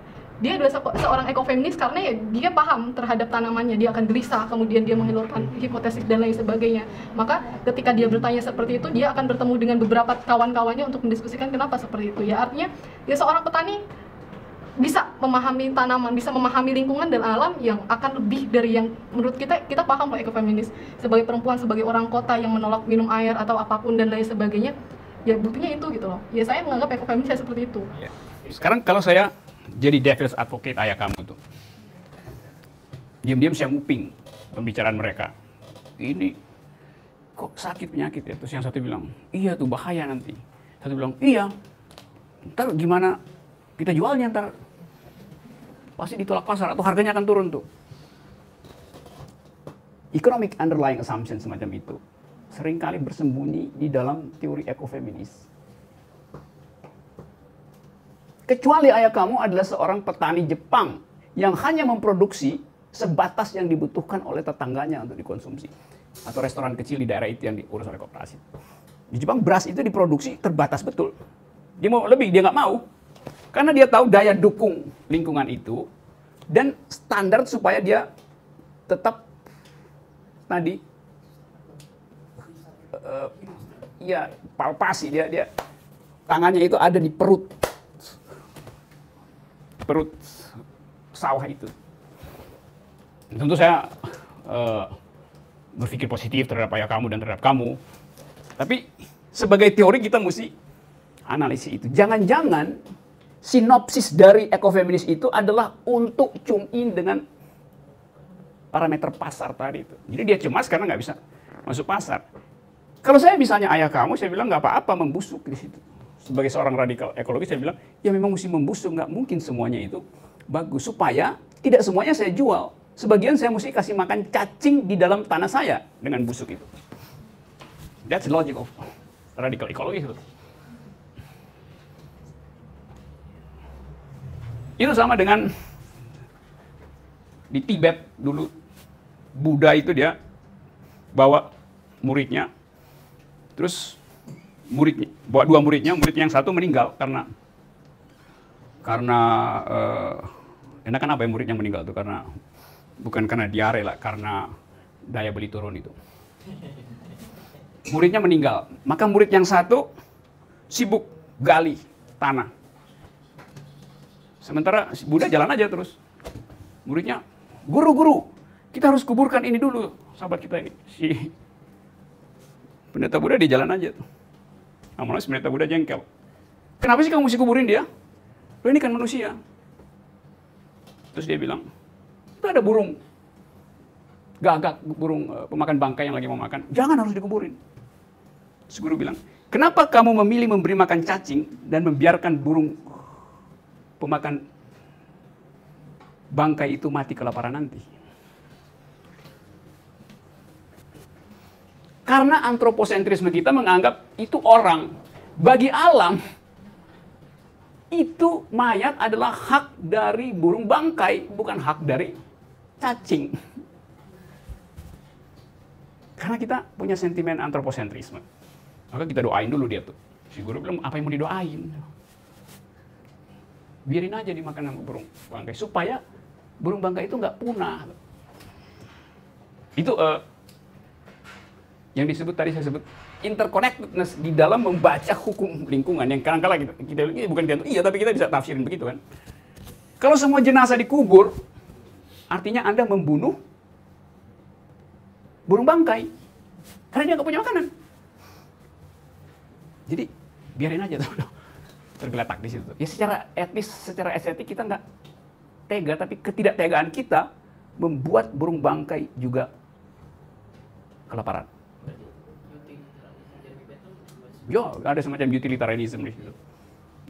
dia adalah seorang ekofeminis karena ya dia paham terhadap tanamannya. Dia akan gelisah, kemudian dia mengeluarkan hipotesis dan lain sebagainya. Maka ketika dia bertanya seperti itu, dia akan bertemu dengan beberapa kawan-kawannya untuk mendiskusikan kenapa seperti itu. Ya artinya, dia seorang petani bisa memahami tanaman, bisa memahami lingkungan dan alam yang akan lebih dari yang menurut kita paham loh ekofeminis. Sebagai perempuan, sebagai orang kota yang menolak minum air atau apapun dan lain sebagainya, ya buktinya itu gitu loh. Ya saya menganggap ekofeminis saya seperti itu. Ya. Sekarang kalau saya jadi devil's advocate ayah kamu tuh, diam-diam saya nguping pembicaraan mereka. Ini kok sakit penyakit ya? Terus yang satu bilang, iya tuh bahaya nanti. Satu bilang, iya. Ntar gimana kita jualnya ntar? Pasti ditolak pasar atau harganya akan turun tuh. Economic underlying assumption semacam itu seringkali bersembunyi di dalam teori ekofeminis. Kecuali ayah kamu adalah seorang petani Jepang yang hanya memproduksi sebatas yang dibutuhkan oleh tetangganya untuk dikonsumsi. Atau restoran kecil di daerah itu yang diurus oleh koperasi. Di Jepang beras itu diproduksi terbatas betul. Dia mau lebih, dia nggak mau. Karena dia tahu daya dukung lingkungan itu dan standar supaya dia tetap tadi ya palpasi, dia tangannya itu ada di perut sawah itu. Tentu saya berpikir positif terhadap ayah kamu dan terhadap kamu. Tapi sebagai teori kita mesti analisis itu. Jangan-jangan sinopsis dari ekofeminis itu adalah untuk tune in dengan parameter pasar tadi itu. Jadi dia cemas karena nggak bisa masuk pasar. Kalau saya misalnya ayah kamu, saya bilang nggak apa-apa membusuk di situ. Sebagai seorang radikal ekologi, saya bilang ya memang mesti membusuk, nggak mungkin semuanya itu bagus. Supaya tidak semuanya saya jual. Sebagian saya mesti kasih makan cacing di dalam tanah saya dengan busuk itu. That's the logic of radical ecology. Itu sama dengan di Tibet dulu, Buddha itu dia bawa muridnya, terus bawa dua muridnya yang satu meninggal karena Karena kan apa yang murid yang meninggal tuh karena bukan karena diare lah, karena daya beli turun itu. Muridnya meninggal, maka murid yang satu sibuk gali tanah. Sementara si Buddha jalan aja terus. Muridnya, guru, kita harus kuburkan ini dulu, sahabat kita ini. Si pendeta Buddha dia jalan aja tuh. Amalnya si pendeta Buddha jengkel. Kenapa sih kamu mesti kuburin dia? Lo ini kan manusia. Terus dia bilang, itu ada burung gagak, burung pemakan bangkai yang lagi mau makan. Jangan, harus dikuburin. Si guru bilang, kenapa kamu memilih memberi makan cacing dan membiarkan burung pemakan bangkai itu mati kelaparan nanti? Karena antroposentrisme kita menganggap itu orang. Bagi alam, itu mayat adalah hak dari burung bangkai, bukan hak dari cacing. Karena kita punya sentimen antroposentrisme. Maka kita doain dulu dia tuh. Si guru bilang, apa yang mau didoain? Biarin aja dimakan sama burung bangkai, supaya burung bangkai itu nggak punah. Itu yang disebut tadi saya sebut interconnectedness di dalam membaca hukum lingkungan yang kadang-kala kita bukan gitu, iya, tapi kita bisa tafsirin begitu kan. Kalau semua jenazah dikubur, artinya Anda membunuh burung bangkai karena dia nggak punya makanan. Jadi biarin aja tuh tergeletak di situ. Ya secara etis, secara estetik kita nggak tega, tapi ketidaktegaan kita membuat burung bangkai juga kelaparan. Ya, ada semacam utilitarianism di situ.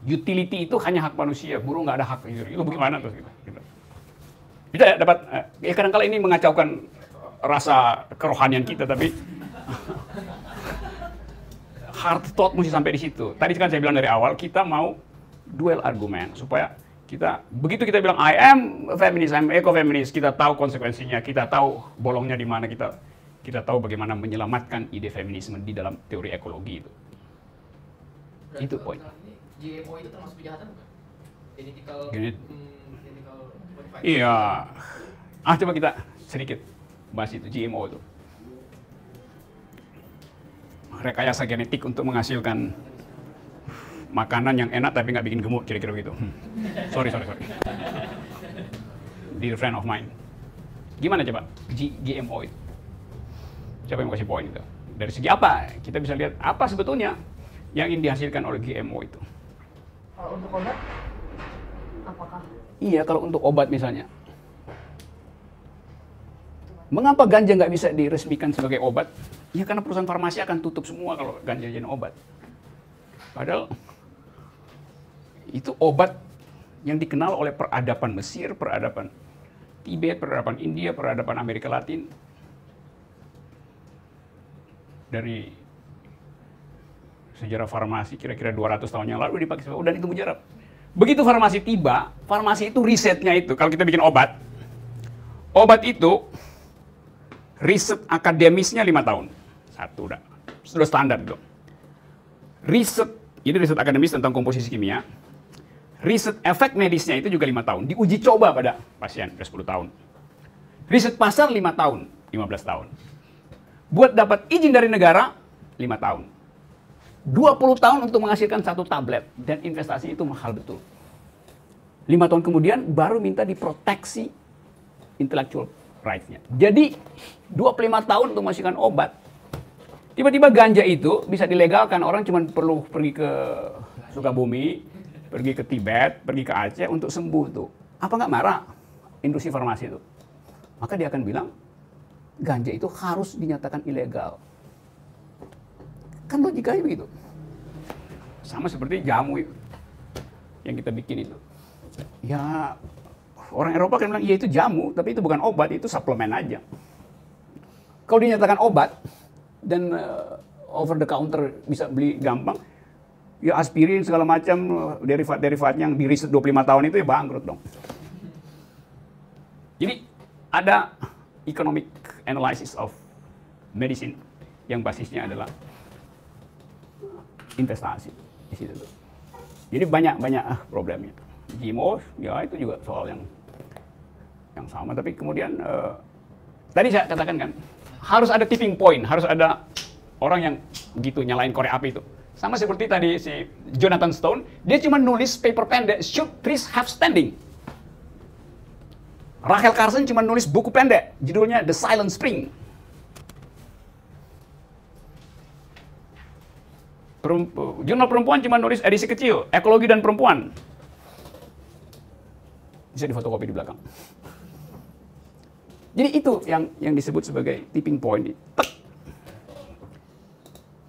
Utility itu hanya hak manusia, burung nggak ada hak. Itu bagaimana tuh? Gitu. Kita dapat, ya kadang-kala ini mengacaukan rasa kerohanian kita, tapi hard thought mesti sampai di situ. Tadi kan saya bilang dari awal, kita mau duel argumen, supaya kita, begitu kita bilang, I am feminist, I am eco-feminist, kita tahu konsekuensinya, kita tahu bolongnya di mana, kita tahu bagaimana menyelamatkan ide feminisme di dalam teori ekologi itu. Itu poin. GMO itu termasuk kejahatan bukan? Genetical modified. Iya. Coba kita sedikit bahas itu, GMO itu. Rekayasa genetik untuk menghasilkan makanan yang enak tapi nggak bikin gemuk, kira-kira begitu. Sorry. Dear friend of mine. Gimana coba GMO itu? Siapa yang mau kasih poin itu? Dari segi apa? Kita bisa lihat apa sebetulnya yang ingin dihasilkan oleh GMO itu. Kalau untuk obat, apakah? Iya, kalau untuk obat misalnya. Mengapa ganja nggak bisa diresmikan sebagai obat? Ya karena perusahaan farmasi akan tutup semua kalau ganja jadi obat. Padahal itu obat yang dikenal oleh peradaban Mesir, peradaban Tibet, peradaban India, peradaban Amerika Latin. Dari sejarah farmasi kira-kira 200 tahun yang lalu dipakai dan itu mujarab. Begitu farmasi tiba, farmasi itu risetnya itu, kalau kita bikin obat itu riset akademisnya 5 tahun. Satu sudah standar itu. Riset, ini riset akademis tentang komposisi kimia. Riset efek medisnya itu juga 5 tahun. Diuji coba pada pasien, 10 tahun. Riset pasar 5 tahun, 15 tahun. Buat dapat izin dari negara, 5 tahun. 20 tahun untuk menghasilkan 1 tablet. Dan investasi itu mahal betul. 5 tahun kemudian baru minta diproteksi intellectual rights-nya. Jadi 25 tahun untuk menghasilkan obat. Tiba-tiba ganja itu bisa dilegalkan. Orang cuma perlu pergi ke Sukabumi, pergi ke Tibet, pergi ke Aceh untuk sembuh tuh. Apa nggak marah industri farmasi itu? Maka dia akan bilang, ganja itu harus dinyatakan ilegal. Kan logikanya begitu. Sama seperti jamu yang kita bikin itu. Ya, orang Eropa kan bilang, iya itu jamu, tapi itu bukan obat, itu suplemen aja. Kalau dinyatakan obat, dan over the counter bisa beli gampang, ya aspirin segala macam, derivat-derivatnya yang di riset 25 tahun itu ya bangkrut dong. Jadi, ada economic analysis of medicine yang basisnya adalah investasi di situ. Jadi banyak problemnya. GMO ya itu juga soal yang yang sama. Tapi kemudian tadi saya katakan kan, harus ada tipping point, harus ada orang yang begitu nyalain korek api itu. Sama seperti tadi si Jonathan Stone, dia cuma nulis paper pendek, Should Trees Have Standing. Rachel Carson cuma nulis buku pendek, judulnya The Silent Spring. Jurnal Perempuan cuma nulis edisi kecil, Ekologi dan Perempuan. Bisa difotokopi di belakang. Jadi itu yang disebut sebagai tipping point. Tek.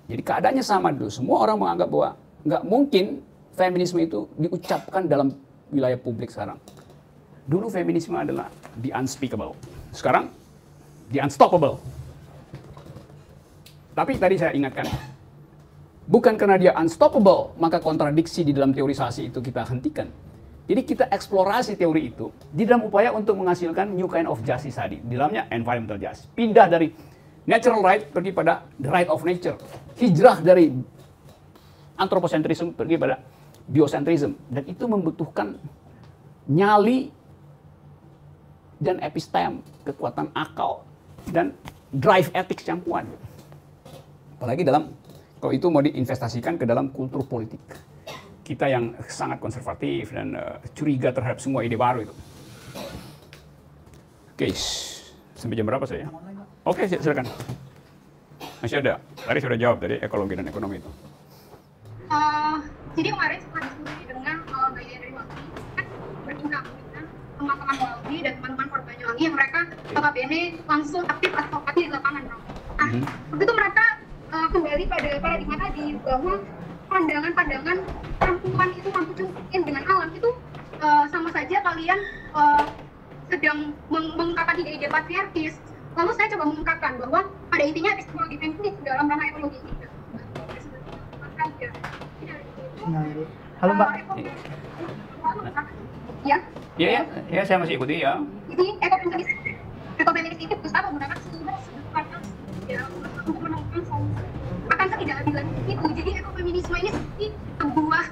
Jadi keadaannya sama dulu. Semua orang menganggap bahwa nggak mungkin feminisme itu diucapkan dalam wilayah publik sekarang. Dulu feminisme adalah the unspeakable. Sekarang the unstoppable. Tapi tadi saya ingatkan, bukan karena dia unstoppable, maka kontradiksi di dalam teorisasi itu kita hentikan. Jadi kita eksplorasi teori itu di dalam upaya untuk menghasilkan new kind of justice tadi. Di dalamnya environmental justice. Pindah dari natural right pergi pada the right of nature. Hijrah dari anthropocentrism pergi pada biocentrism. Dan itu membutuhkan nyali dan epistem, kekuatan akal dan drive ethics yang kuat. Apalagi dalam kalau itu mau diinvestasikan ke dalam kultur politik. Kita yang sangat konservatif dan curiga terhadap semua ide baru itu. Oke, sampai jam berapa saya? Oke, silakan. Masih ada. Tadi sudah jawab dari ekologi dan ekonomi itu. Jadi kemarin setelah diskusi dengan bagian dari Walhi, kan berbincang dengan teman-teman Walhi dan teman-teman korbannya Walhi yang mereka notabene langsung aktif advokasi di lapangan. Nah, waktu itu mereka kembali pada paradigma tadi bahwa pandangan-pandangan perempuan itu mampu cukup dengan alam itu sama saja kalian sedang mengungkapkan ide-ide patriarkis. Lalu saya coba mengungkapkan bahwa pada intinya epistemologi feminis dalam ranah ekologi ini. Halo Mbak. Ya, saya masih ikuti ya. Jadi ekofeminis ini berusaha menggunakan sumber pandang ya untuk menemukan solusi akan ketidakadilan itu. Jadi ekofeminisme ini seperti sebuah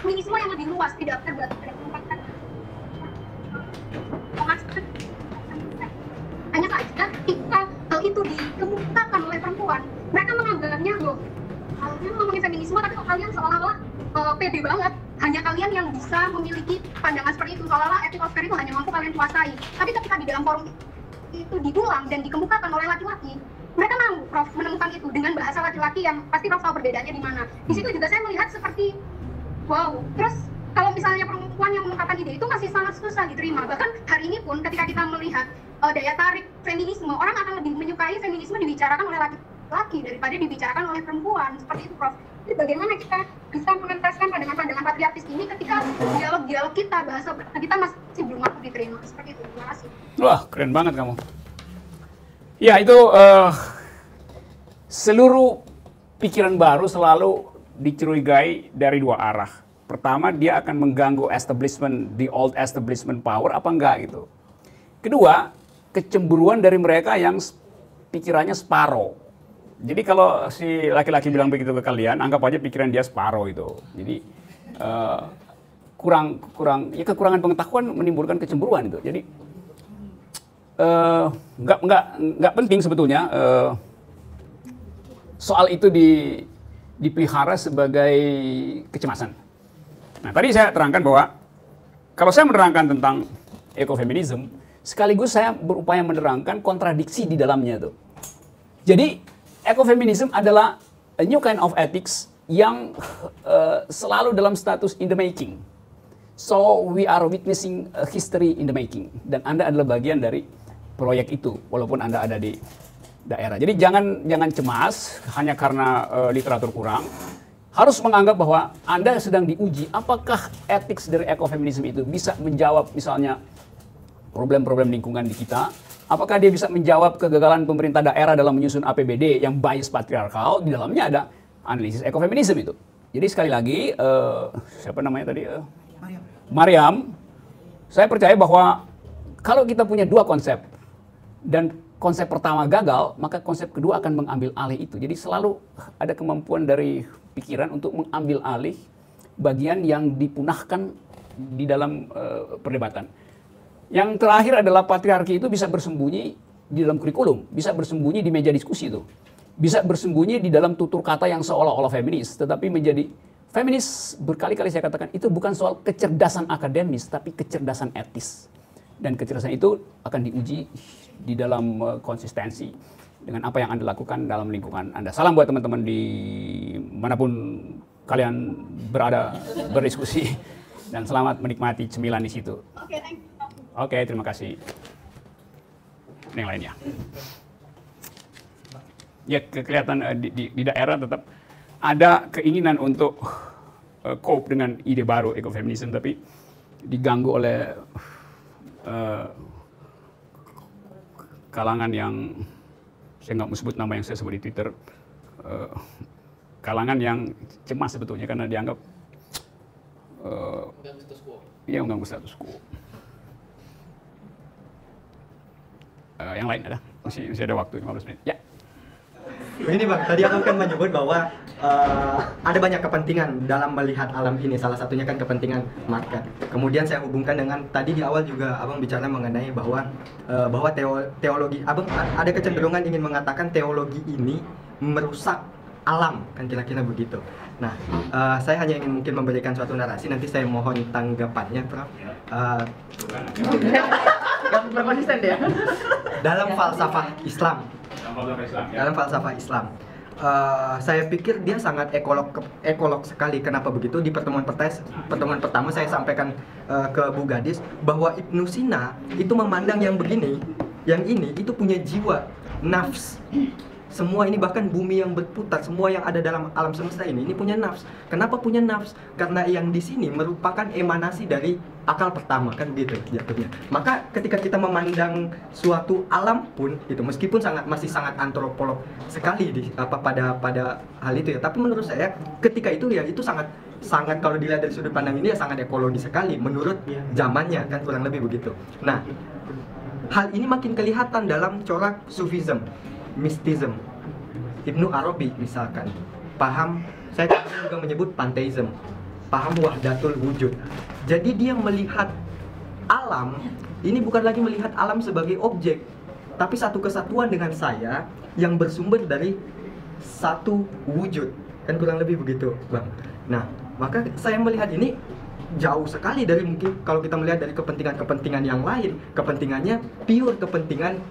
feminisme yang lebih luas, tidak terbatas pada penempatan. Hanya saja ketika hal itu dikemukakan oleh perempuan, mereka menganggapnya loh, kalian ngomongin feminisme tapi kok kalian seolah-olah pede banget. Hanya kalian yang bisa memiliki pandangan seperti itu, seolah-olah ethical sphere itu hanya mampu kalian kuasai. Tapi ketika di dalam forum itu diulang dan dikemukakan oleh laki-laki, mereka mau Prof menemukan itu dengan bahasa laki-laki yang pasti Prof tahu perbedaannya di mana. Di situ juga saya melihat seperti wow. Terus kalau misalnya perempuan yang mengungkapkan ide itu masih sangat susah diterima. Bahkan hari ini pun ketika kita melihat daya tarik feminisme, orang akan lebih menyukai feminisme dibicarakan oleh laki-laki daripada dibicarakan oleh perempuan. Seperti itu Prof. Jadi bagaimana kita bisa mengentaskan pandangan-pandangan patriarkis ini ketika dialog-dialog kita, bahasa kita masih belum mampu diterima. Seperti itu. Terima kasih. Wah, keren banget kamu. Ya, itu seluruh pikiran baru selalu dicurigai dari dua arah. Pertama, dia akan mengganggu establishment, the old establishment power, apa enggak gitu. Kedua, kecemburuan dari mereka yang pikirannya separoh. Jadi kalau si laki-laki bilang begitu ke kalian, anggap aja pikiran dia separoh itu. Jadi kekurangan pengetahuan menimbulkan kecemburuan itu. Jadi nggak penting sebetulnya soal itu dipelihara sebagai kecemasan. Nah, tadi saya terangkan bahwa kalau saya menerangkan tentang ekofeminisme, sekaligus saya berupaya menerangkan kontradiksi di dalamnya itu. Jadi ekofeminisme adalah a new kind of ethics yang selalu dalam status in the making. So we are witnessing a history in the making. Dan Anda adalah bagian dari proyek itu, walaupun Anda ada di daerah. Jadi jangan cemas hanya karena literatur kurang. Harus menganggap bahwa Anda sedang diuji apakah etik dari ekofeminisme itu bisa menjawab misalnya problem-problem lingkungan di kita. Apakah dia bisa menjawab kegagalan pemerintah daerah dalam menyusun APBD yang bias patriarkal? Di dalamnya ada analisis ekofeminisme itu. Jadi sekali lagi, siapa namanya tadi? Mariam. Saya percaya bahwa kalau kita punya dua konsep, dan konsep pertama gagal, maka konsep kedua akan mengambil alih itu. Jadi selalu ada kemampuan dari pikiran untuk mengambil alih bagian yang dipunahkan di dalam perdebatan. Yang terakhir adalah patriarki itu bisa bersembunyi di dalam kurikulum, bisa bersembunyi di meja diskusi itu. Bisa bersembunyi di dalam tutur kata yang seolah-olah feminis, tetapi menjadi feminis berkali-kali saya katakan itu bukan soal kecerdasan akademis, tapi kecerdasan etis. Dan kecerdasan itu akan diuji di dalam konsistensi dengan apa yang Anda lakukan dalam lingkungan Anda. Salam buat teman-teman di manapun kalian berada berdiskusi dan selamat menikmati cemilan di situ. Oke, thank you. Oke, terima kasih. Ini yang lainnya. Ya, kelihatan di daerah tetap ada keinginan untuk cope dengan ide baru ekofeminisme, tapi diganggu oleh kalangan yang saya nggak mau sebut nama yang saya sebut di Twitter, kalangan yang cemas sebetulnya karena dianggap mengganggu status quo. Yang lain ada? Masih ada waktu 15 menit. Ya. Begini Bang, tadi aku kan menyebut bahwa ada banyak kepentingan dalam melihat alam ini. Salah satunya kan kepentingan market. Kemudian saya hubungkan dengan tadi di awal juga Abang bicara mengenai bahwa teologi. Abang ada kecenderungan ingin mengatakan teologi ini merusak alam, kan kira-kira begitu. Nah, saya hanya ingin mungkin memberikan suatu narasi. Nanti saya mohon tanggapannya, Prof. Gak konsisten ya. Dalam falsafah Islam. Dalam falsafah Islam. Saya pikir dia sangat ekolog sekali. Kenapa begitu? Di pertemuan pertama saya sampaikan ke Bu Gadis bahwa Ibnu Sina itu memandang yang begini, yang ini itu punya jiwa, nafs. Semua ini bahkan bumi yang berputar, semua yang ada dalam alam semesta ini punya nafs. Kenapa punya nafs? Karena yang di sini merupakan emanasi dari akal pertama, kan gitu jatuhnya. Maka ketika kita memandang suatu alam pun itu meskipun masih sangat antropolog sekali pada hal itu ya, tapi menurut saya ketika itu ya itu sangat kalau dilihat dari sudut pandang ini ya sangat ekologi sekali menurut zamannya, kan kurang lebih begitu. Nah, hal ini makin kelihatan dalam corak Sufism, mistism. Ibnu Arabi misalkan paham, saya juga menyebut pantheism, paham wahdatul wujud. Jadi dia melihat alam ini bukan lagi melihat alam sebagai objek, tapi satu kesatuan dengan saya yang bersumber dari satu wujud, kan kurang lebih begitu, Bang. Nah, maka saya melihat ini jauh sekali dari mungkin kalau kita melihat dari kepentingan-kepentingan yang lain. Kepentingannya pure kepentingan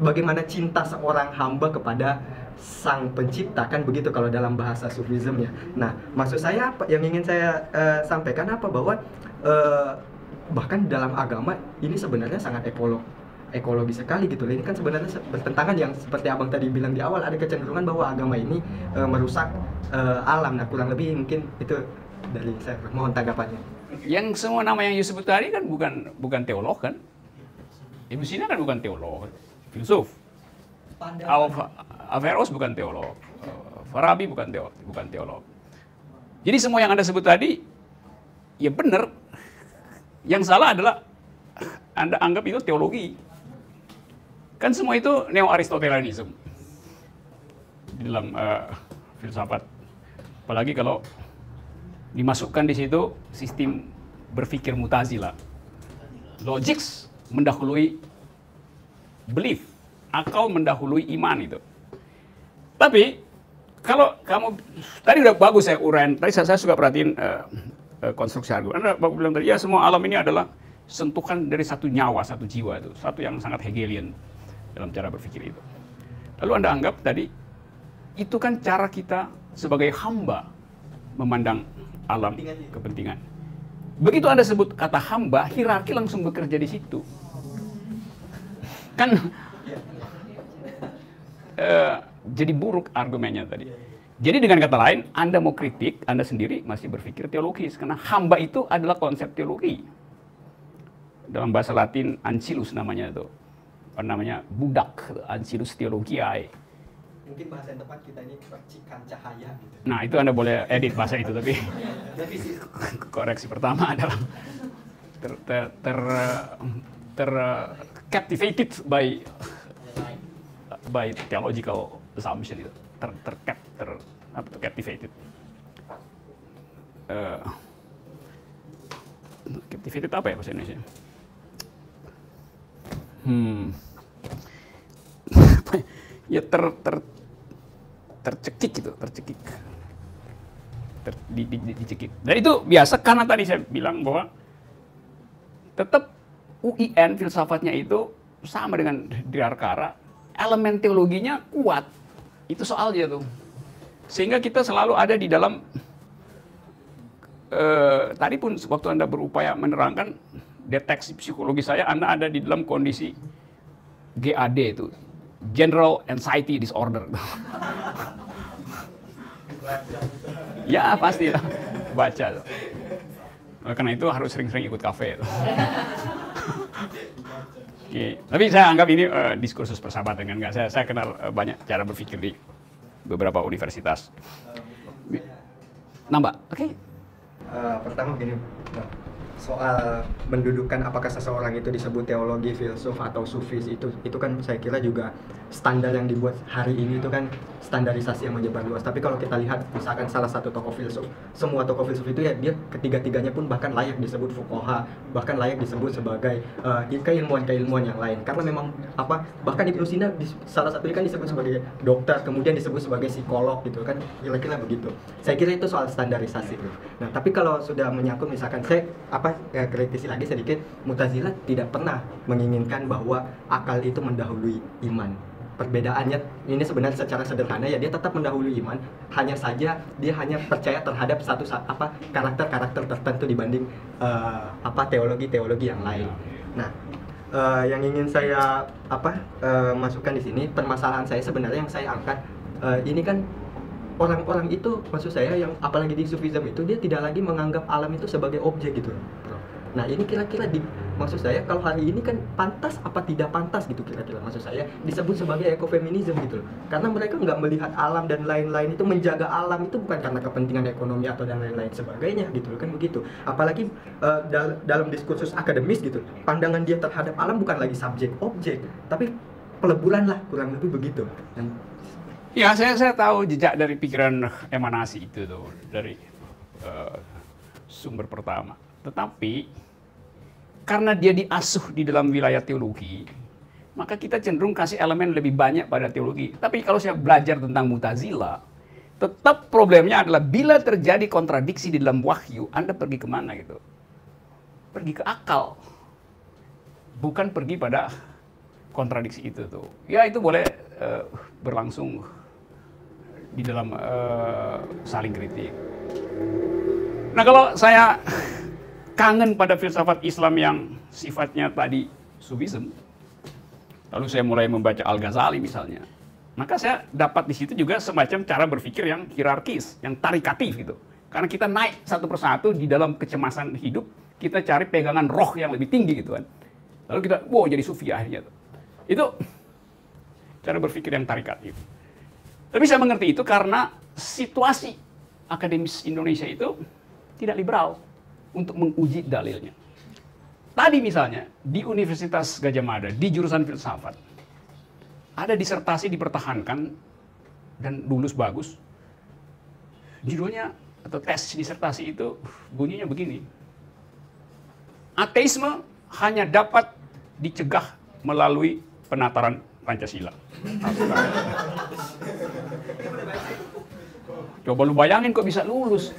bagaimana cinta seorang hamba kepada sang pencipta, kan begitu kalau dalam bahasa Sufism ya. Nah, maksud saya apa yang ingin saya sampaikan apa bahwa bahkan dalam agama ini sebenarnya sangat ekologi sekali gitu. Ini kan sebenarnya bertentangan yang seperti Abang tadi bilang di awal, ada kecenderungan bahwa agama ini merusak alam. Nah, kurang lebih mungkin itu dari saya. Mohon tanggapannya. Yang semua nama yang disebut tadi kan bukan teolog kan? Ibnu Sina kan bukan teolog, filsuf. Averroes bukan teolog, Farabi bukan teolog. Jadi semua yang Anda sebut tadi, ya benar. Yang salah adalah Anda anggap itu teologi. Kan semua itu neo-Aristotelianism di dalam filsafat. Apalagi kalau dimasukkan di situ sistem berpikir mutazila. Logics mendahului belief, akal mendahului iman itu. Tapi kalau kamu tadi udah bagus saya uraian, tadi saya suka perhatiin konstruksi argumen. Anda bilang tadi ya semua alam ini adalah sentuhan dari satu nyawa, satu jiwa itu, satu yang sangat Hegelian dalam cara berpikir itu. Lalu Anda anggap tadi itu kan cara kita sebagai hamba memandang alam kepentingan. Begitu Anda sebut kata hamba, hierarki langsung bekerja di situ. Kan jadi buruk argumennya tadi. Jadi dengan kata lain, Anda mau kritik, Anda sendiri masih berpikir teologis. Karena hamba itu adalah konsep teologi. Dalam bahasa Latin, ancillus namanya itu. Apa namanya? Budak, ancillus theologiae. Mungkin bahasa yang tepat kita ini percikan cahaya gitu. Nah, itu Anda boleh edit bahasa itu, tapi koreksi pertama adalah captivated by theological assumption itu, captivated. Captivated apa ya bahasa Indonesia? Ya tercekik gitu, tercekik. Dicekik. Dan itu biasa karena tadi saya bilang bahwa tetap UIN filsafatnya itu sama dengan Dirgakara, elemen teologinya kuat. Itu soalnya tuh. Sehingga kita selalu ada di dalam tadi pun waktu Anda berupaya menerangkan deteksi psikologi saya, Anda ada di dalam kondisi GAD itu, General Anxiety Disorder. Ya pasti lah, baca. Karena itu harus sering-sering ikut kafe. Oke. Tapi saya anggap ini diskursus persahabatan kan nggak. Saya kenal banyak cara berpikir di beberapa universitas. Nambah, oke? Pertama gini, soal mendudukan apakah seseorang itu disebut teologi, filsuf atau sufis itu kan saya kira juga standar yang dibuat hari ini itu kan standarisasi yang menyebar luas. Tapi kalau kita lihat misalkan salah satu tokoh filsuf, semua tokoh filsuf itu ya dia ketiga-tiganya pun bahkan layak disebut fuqaha, bahkan layak disebut sebagai keilmuan yang lain. Karena memang bahkan Ibnu Sina salah satunya kan disebut sebagai dokter, kemudian disebut sebagai psikolog gitu kan, kira-kira begitu. Saya kira itu soal standarisasi. Nah, tapi kalau sudah menyangkut misalkan saya kritisi lagi sedikit, Mu'tazilah tidak pernah menginginkan bahwa akal itu mendahului iman. Perbedaannya ini sebenarnya secara sederhana ya, dia tetap mendahului iman, hanya saja dia hanya percaya terhadap satu karakter-karakter tertentu dibanding teologi-teologi yang lain. Nah, yang ingin saya masukkan di sini, permasalahan saya sebenarnya yang saya angkat ini kan orang-orang itu, maksud saya yang apalagi di sufisme itu dia tidak lagi menganggap alam itu sebagai objek gitu. Nah ini kira-kira maksud saya kalau hari ini kan pantas apa tidak pantas gitu kira-kira, maksud saya disebut sebagai ekofeminisme gitu. Karena mereka nggak melihat alam dan lain-lain itu, menjaga alam itu bukan karena kepentingan ekonomi atau dan lain-lain sebagainya gitu kan begitu. Apalagi dalam diskursus akademis gitu, pandangan dia terhadap alam bukan lagi subjek objek, tapi peleburan lah, kurang lebih begitu. Dan ya, saya tahu jejak dari pikiran emanasi itu tuh dari sumber pertama. Tetapi karena dia diasuh di dalam wilayah teologi, maka kita cenderung kasih elemen lebih banyak pada teologi. Tapi kalau saya belajar tentang Mu'tazilah, tetap problemnya adalah bila terjadi kontradiksi di dalam wahyu, Anda pergi kemana gitu? Pergi ke akal, bukan pergi pada kontradiksi itu tuh. Ya itu boleh berlangsung di dalam saling kritik. Nah kalau saya kangen pada filsafat Islam yang sifatnya tadi sufisme, lalu saya mulai membaca Al-Ghazali misalnya, maka saya dapat di situ juga semacam cara berpikir yang hierarkis, yang tarikatif gitu. Karena kita naik satu persatu di dalam kecemasan hidup, kita cari pegangan roh yang lebih tinggi gitu kan. Lalu kita, jadi sufi akhirnya. Itu cara berpikir yang tarikatif. Tapi saya mengerti itu karena situasi akademis Indonesia itu tidak liberal untuk menguji dalilnya. Tadi misalnya di Universitas Gadjah Mada, di jurusan filsafat, ada disertasi dipertahankan dan lulus bagus. Judulnya atau tes disertasi itu bunyinya begini: ateisme hanya dapat dicegah melalui penataran Pancasila. Coba lu bayangin kok bisa lulus.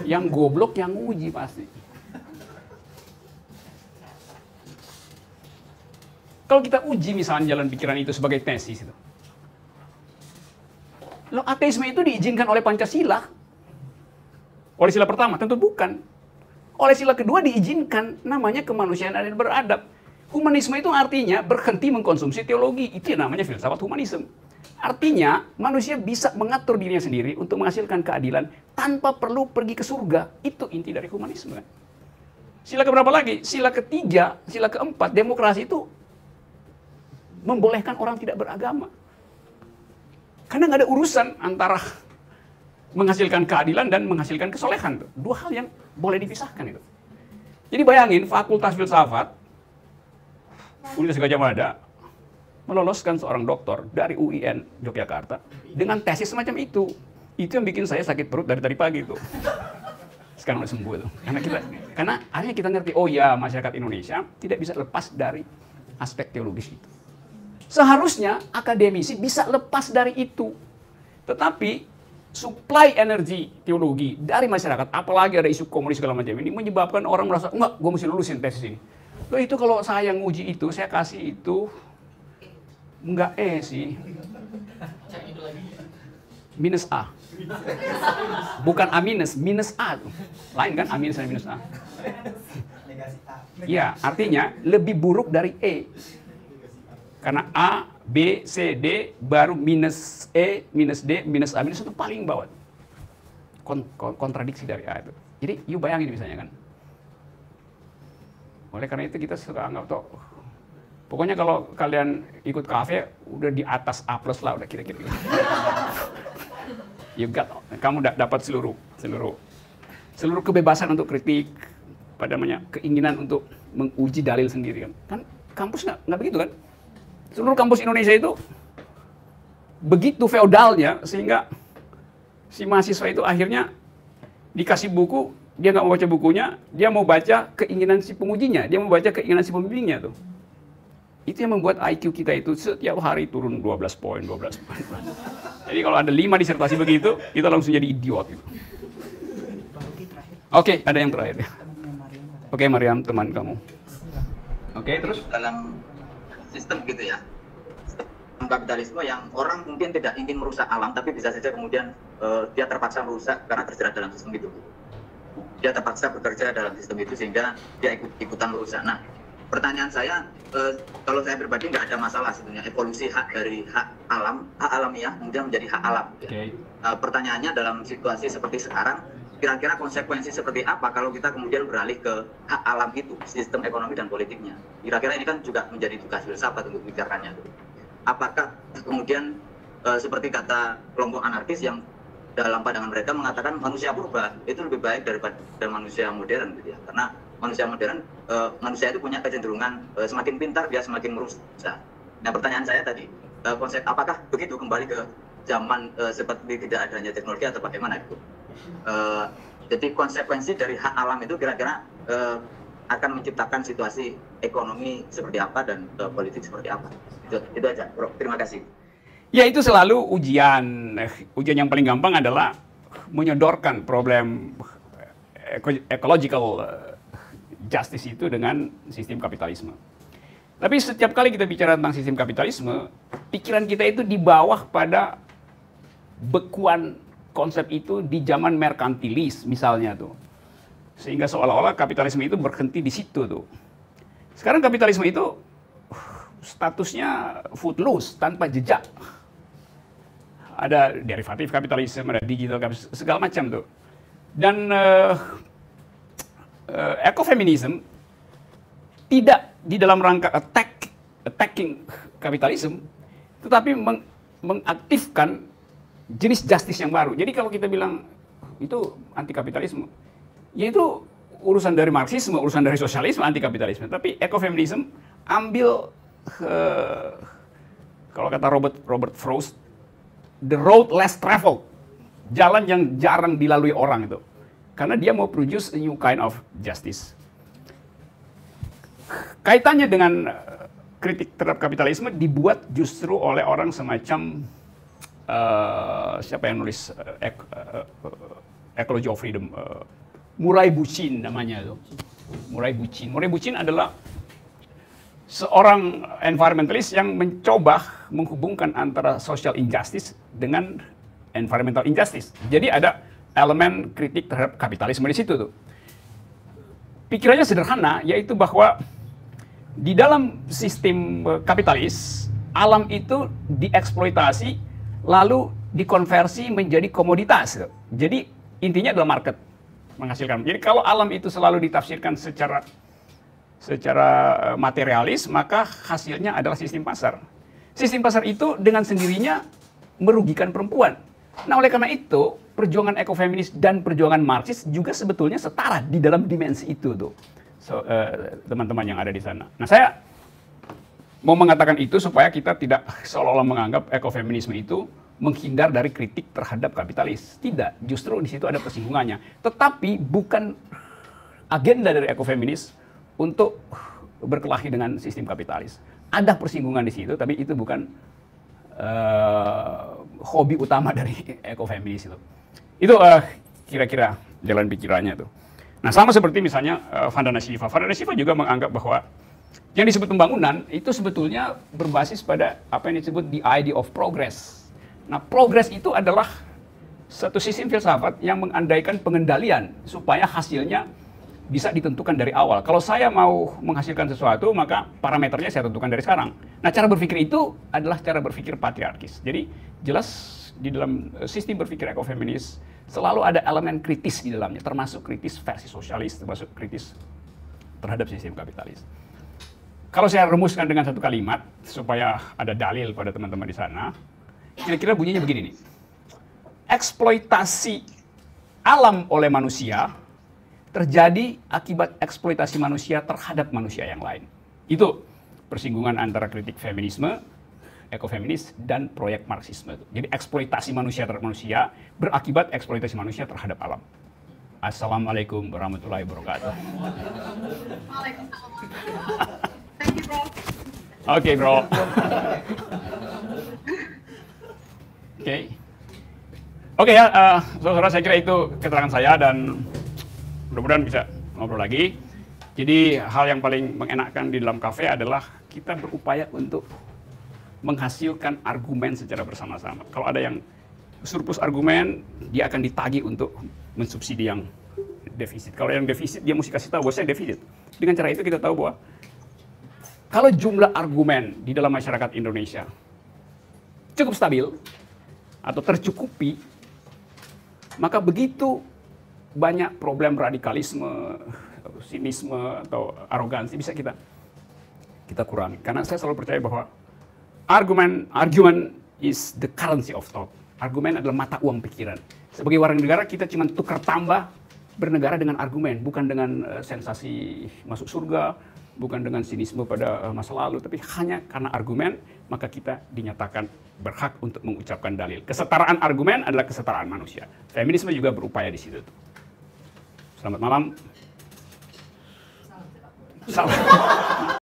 Yang goblok yang uji pasti. Kalau kita uji misalnya jalan pikiran itu sebagai tesis itu. Loh, ateisme itu diizinkan oleh Pancasila. Oleh sila pertama? Tentu bukan. Oleh sila kedua diizinkan, namanya kemanusiaan adil beradab. Humanisme itu artinya berhenti mengkonsumsi teologi. Itu yang namanya filsafat humanisme. Artinya manusia bisa mengatur dirinya sendiri untuk menghasilkan keadilan tanpa perlu pergi ke surga. Itu inti dari humanisme. Sila keberapa lagi? Sila ketiga, sila keempat, demokrasi itu membolehkan orang tidak beragama. Karena nggak ada urusan antara menghasilkan keadilan dan menghasilkan kesolehan. Dua hal yang boleh dipisahkan itu. Jadi bayangin Fakultas Filsafat Universitas Gadjah Mada meloloskan seorang doktor dari UIN Yogyakarta dengan tesis semacam itu. Itu yang bikin saya sakit perut dari tadi pagi itu. Sekarang udah sembuh itu. Karena akhirnya kita ngerti, oh ya masyarakat Indonesia tidak bisa lepas dari aspek teologis itu. Seharusnya akademisi bisa lepas dari itu. Tetapi supply energi teologi dari masyarakat, apalagi ada isu komunis segala macam ini, menyebabkan orang merasa, enggak, gue mesti lulusin tesis ini. Loh, itu kalau saya nguji itu, saya kasih itu, enggak sih. Minus A. Bukan A minus, minus A. Lain kan A minus dan minus A. Ya, artinya lebih buruk dari E. Karena A, B, C, D, baru minus E, minus D, minus A, minus itu paling bawah. Kontradiksi dari A itu. Jadi, you bayangin misalnya kan. Oleh karena itu kita suka anggap tuh, pokoknya kalau kalian ikut kafe, udah di atas A plus lah, udah kira-kira. You got, kamu dapat seluruh kebebasan untuk kritik, keinginan untuk menguji dalil sendiri kan. Kan kampus nggak begitu kan? Seluruh kampus Indonesia itu begitu feodalnya sehingga si mahasiswa itu akhirnya dikasih buku, dia nggak mau baca bukunya, dia mau baca keinginan si pengujinya, dia mau baca keinginan si pembimbingnya tuh. Itu yang membuat IQ kita itu setiap hari turun 12 poin. Jadi kalau ada 5 disertasi begitu, kita langsung jadi idiot gitu. Oke, ada yang terakhir ya. Oke, Mariam, teman kamu. Oke, terus dalam sistem gitu ya, sistem kapitalisme yang orang mungkin tidak ingin merusak alam, tapi bisa saja kemudian dia terpaksa merusak karena terjerat dalam sistem itu. Dia terpaksa bekerja dalam sistem itu sehingga dia ikutan merusak. Nah, pertanyaan saya, kalau saya pribadi nggak ada masalah sebenarnya evolusi hak dari hak alamiah kemudian menjadi hak alam. Okay. Pertanyaannya dalam situasi seperti sekarang, kira-kira konsekuensi seperti apa kalau kita kemudian beralih ke hak alam itu, sistem ekonomi dan politiknya? Kira-kira ini kan juga menjadi tugas filsafat untuk memikirkannya. Apakah kemudian seperti kata kelompok anarkis yang dalam pandangan mereka mengatakan manusia purba itu lebih baik daripada manusia modern gitu ya, karena manusia modern, manusia itu punya kecenderungan semakin pintar dia semakin merusak. Nah, pertanyaan saya tadi, konsep apakah begitu kembali ke zaman seperti tidak adanya teknologi atau bagaimana itu? Jadi konsekuensi dari hak alam itu kira-kira akan menciptakan situasi ekonomi seperti apa dan politik seperti apa? Itu aja, Bro. Terima kasih. Ya, itu selalu ujian. Ujian yang paling gampang adalah menyodorkan problem ecological justice itu dengan sistem kapitalisme. Tapi setiap kali kita bicara tentang sistem kapitalisme, pikiran kita itu di bawah pada bekuan konsep itu di zaman merkantilis misalnya tuh. Sehingga seolah-olah kapitalisme itu berhenti di situ tuh. Sekarang kapitalisme itu statusnya footloose, tanpa jejak. Ada derivatif kapitalisme, ada digital kapitalisme, segala macam tuh. Dan ekofeminisme tidak di dalam rangka attacking kapitalisme, tetapi mengaktifkan jenis justice yang baru. Jadi kalau kita bilang itu anti kapitalisme, ya itu urusan dari Marxisme, urusan dari sosialisme, anti kapitalisme. Tapi ekofeminisme ambil kalau kata Robert Frost, the road less traveled, jalan yang jarang dilalui orang itu. Karena dia mau produce a new kind of justice. Kaitannya dengan kritik terhadap kapitalisme dibuat justru oleh orang semacam siapa yang nulis Ecology of Freedom, Murray Bookchin namanya itu. Murray Bookchin adalah seorang environmentalist yang mencoba menghubungkan antara social injustice dengan environmental injustice. Jadi ada elemen kritik terhadap kapitalisme di situ tuh. Pikirannya sederhana, yaitu bahwa di dalam sistem kapitalis, alam itu dieksploitasi lalu dikonversi menjadi komoditas. Jadi intinya adalah market menghasilkan. Jadi kalau alam itu selalu ditafsirkan secara materialis, maka hasilnya adalah sistem pasar. Sistem pasar itu dengan sendirinya merugikan perempuan. Nah, oleh karena itu, perjuangan ekofeminis dan perjuangan Marxis juga sebetulnya setara di dalam dimensi itu tuh. Teman-teman yang ada di sana. Nah, saya mau mengatakan itu supaya kita tidak seolah-olah menganggap ekofeminisme itu menghindar dari kritik terhadap kapitalis. Tidak, justru di situ ada persinggungannya. Tetapi bukan agenda dari ekofeminis untuk berkelahi dengan sistem kapitalis. Ada persinggungan di situ, tapi itu bukan hobi utama dari ekofeminis itu. Itu kira-kira jalan pikirannya tuh. Nah, sama seperti misalnya Vandana Shiva. Vandana Shiva juga menganggap bahwa yang disebut pembangunan itu sebetulnya berbasis pada apa yang disebut the idea of progress. Nah, progress itu adalah satu sistem filsafat yang mengandaikan pengendalian supaya hasilnya bisa ditentukan dari awal. Kalau saya mau menghasilkan sesuatu, maka parameternya saya tentukan dari sekarang. Nah, cara berpikir itu adalah cara berpikir patriarkis. Jadi, jelas di dalam sistem berpikir ekofeminis selalu ada elemen kritis di dalamnya, termasuk kritis versi sosialis, termasuk kritis terhadap sistem kapitalis. Kalau saya rumuskan dengan satu kalimat, supaya ada dalil pada teman-teman di sana, kira-kira bunyinya begini nih. Eksploitasi alam oleh manusia terjadi akibat eksploitasi manusia terhadap manusia yang lain. Itu persinggungan antara kritik feminisme, ekofeminis, dan proyek Marxisme. Jadi eksploitasi manusia terhadap manusia berakibat eksploitasi manusia terhadap alam. Assalamualaikum warahmatullahi wabarakatuh. Thank you, bro. Oke, bro. Oke ya, saudara, saya kira itu keterangan saya dan mudah-mudahan bisa ngobrol lagi. Jadi hal yang paling mengenakkan di dalam kafe adalah kita berupaya untuk menghasilkan argumen secara bersama-sama. Kalau ada yang surplus argumen, dia akan ditagih untuk mensubsidi yang defisit. Kalau yang defisit, dia mesti kasih tahu bahwa saya defisit. Dengan cara itu kita tahu bahwa kalau jumlah argumen di dalam masyarakat Indonesia cukup stabil atau tercukupi, maka begitu banyak problem radikalisme, sinisme atau arogansi bisa kita kurangi. Karena saya selalu percaya bahwa argument is the currency of thought. Argumen adalah mata uang pikiran. Sebagai warga negara kita cuma tukar tambah bernegara dengan argumen, bukan dengan sensasi masuk surga, bukan dengan sinisme pada masa lalu, tapi hanya karena argumen maka kita dinyatakan berhak untuk mengucapkan dalil. Kesetaraan argumen adalah kesetaraan manusia. Feminisme juga berupaya di situ. Selamat malam. Salam.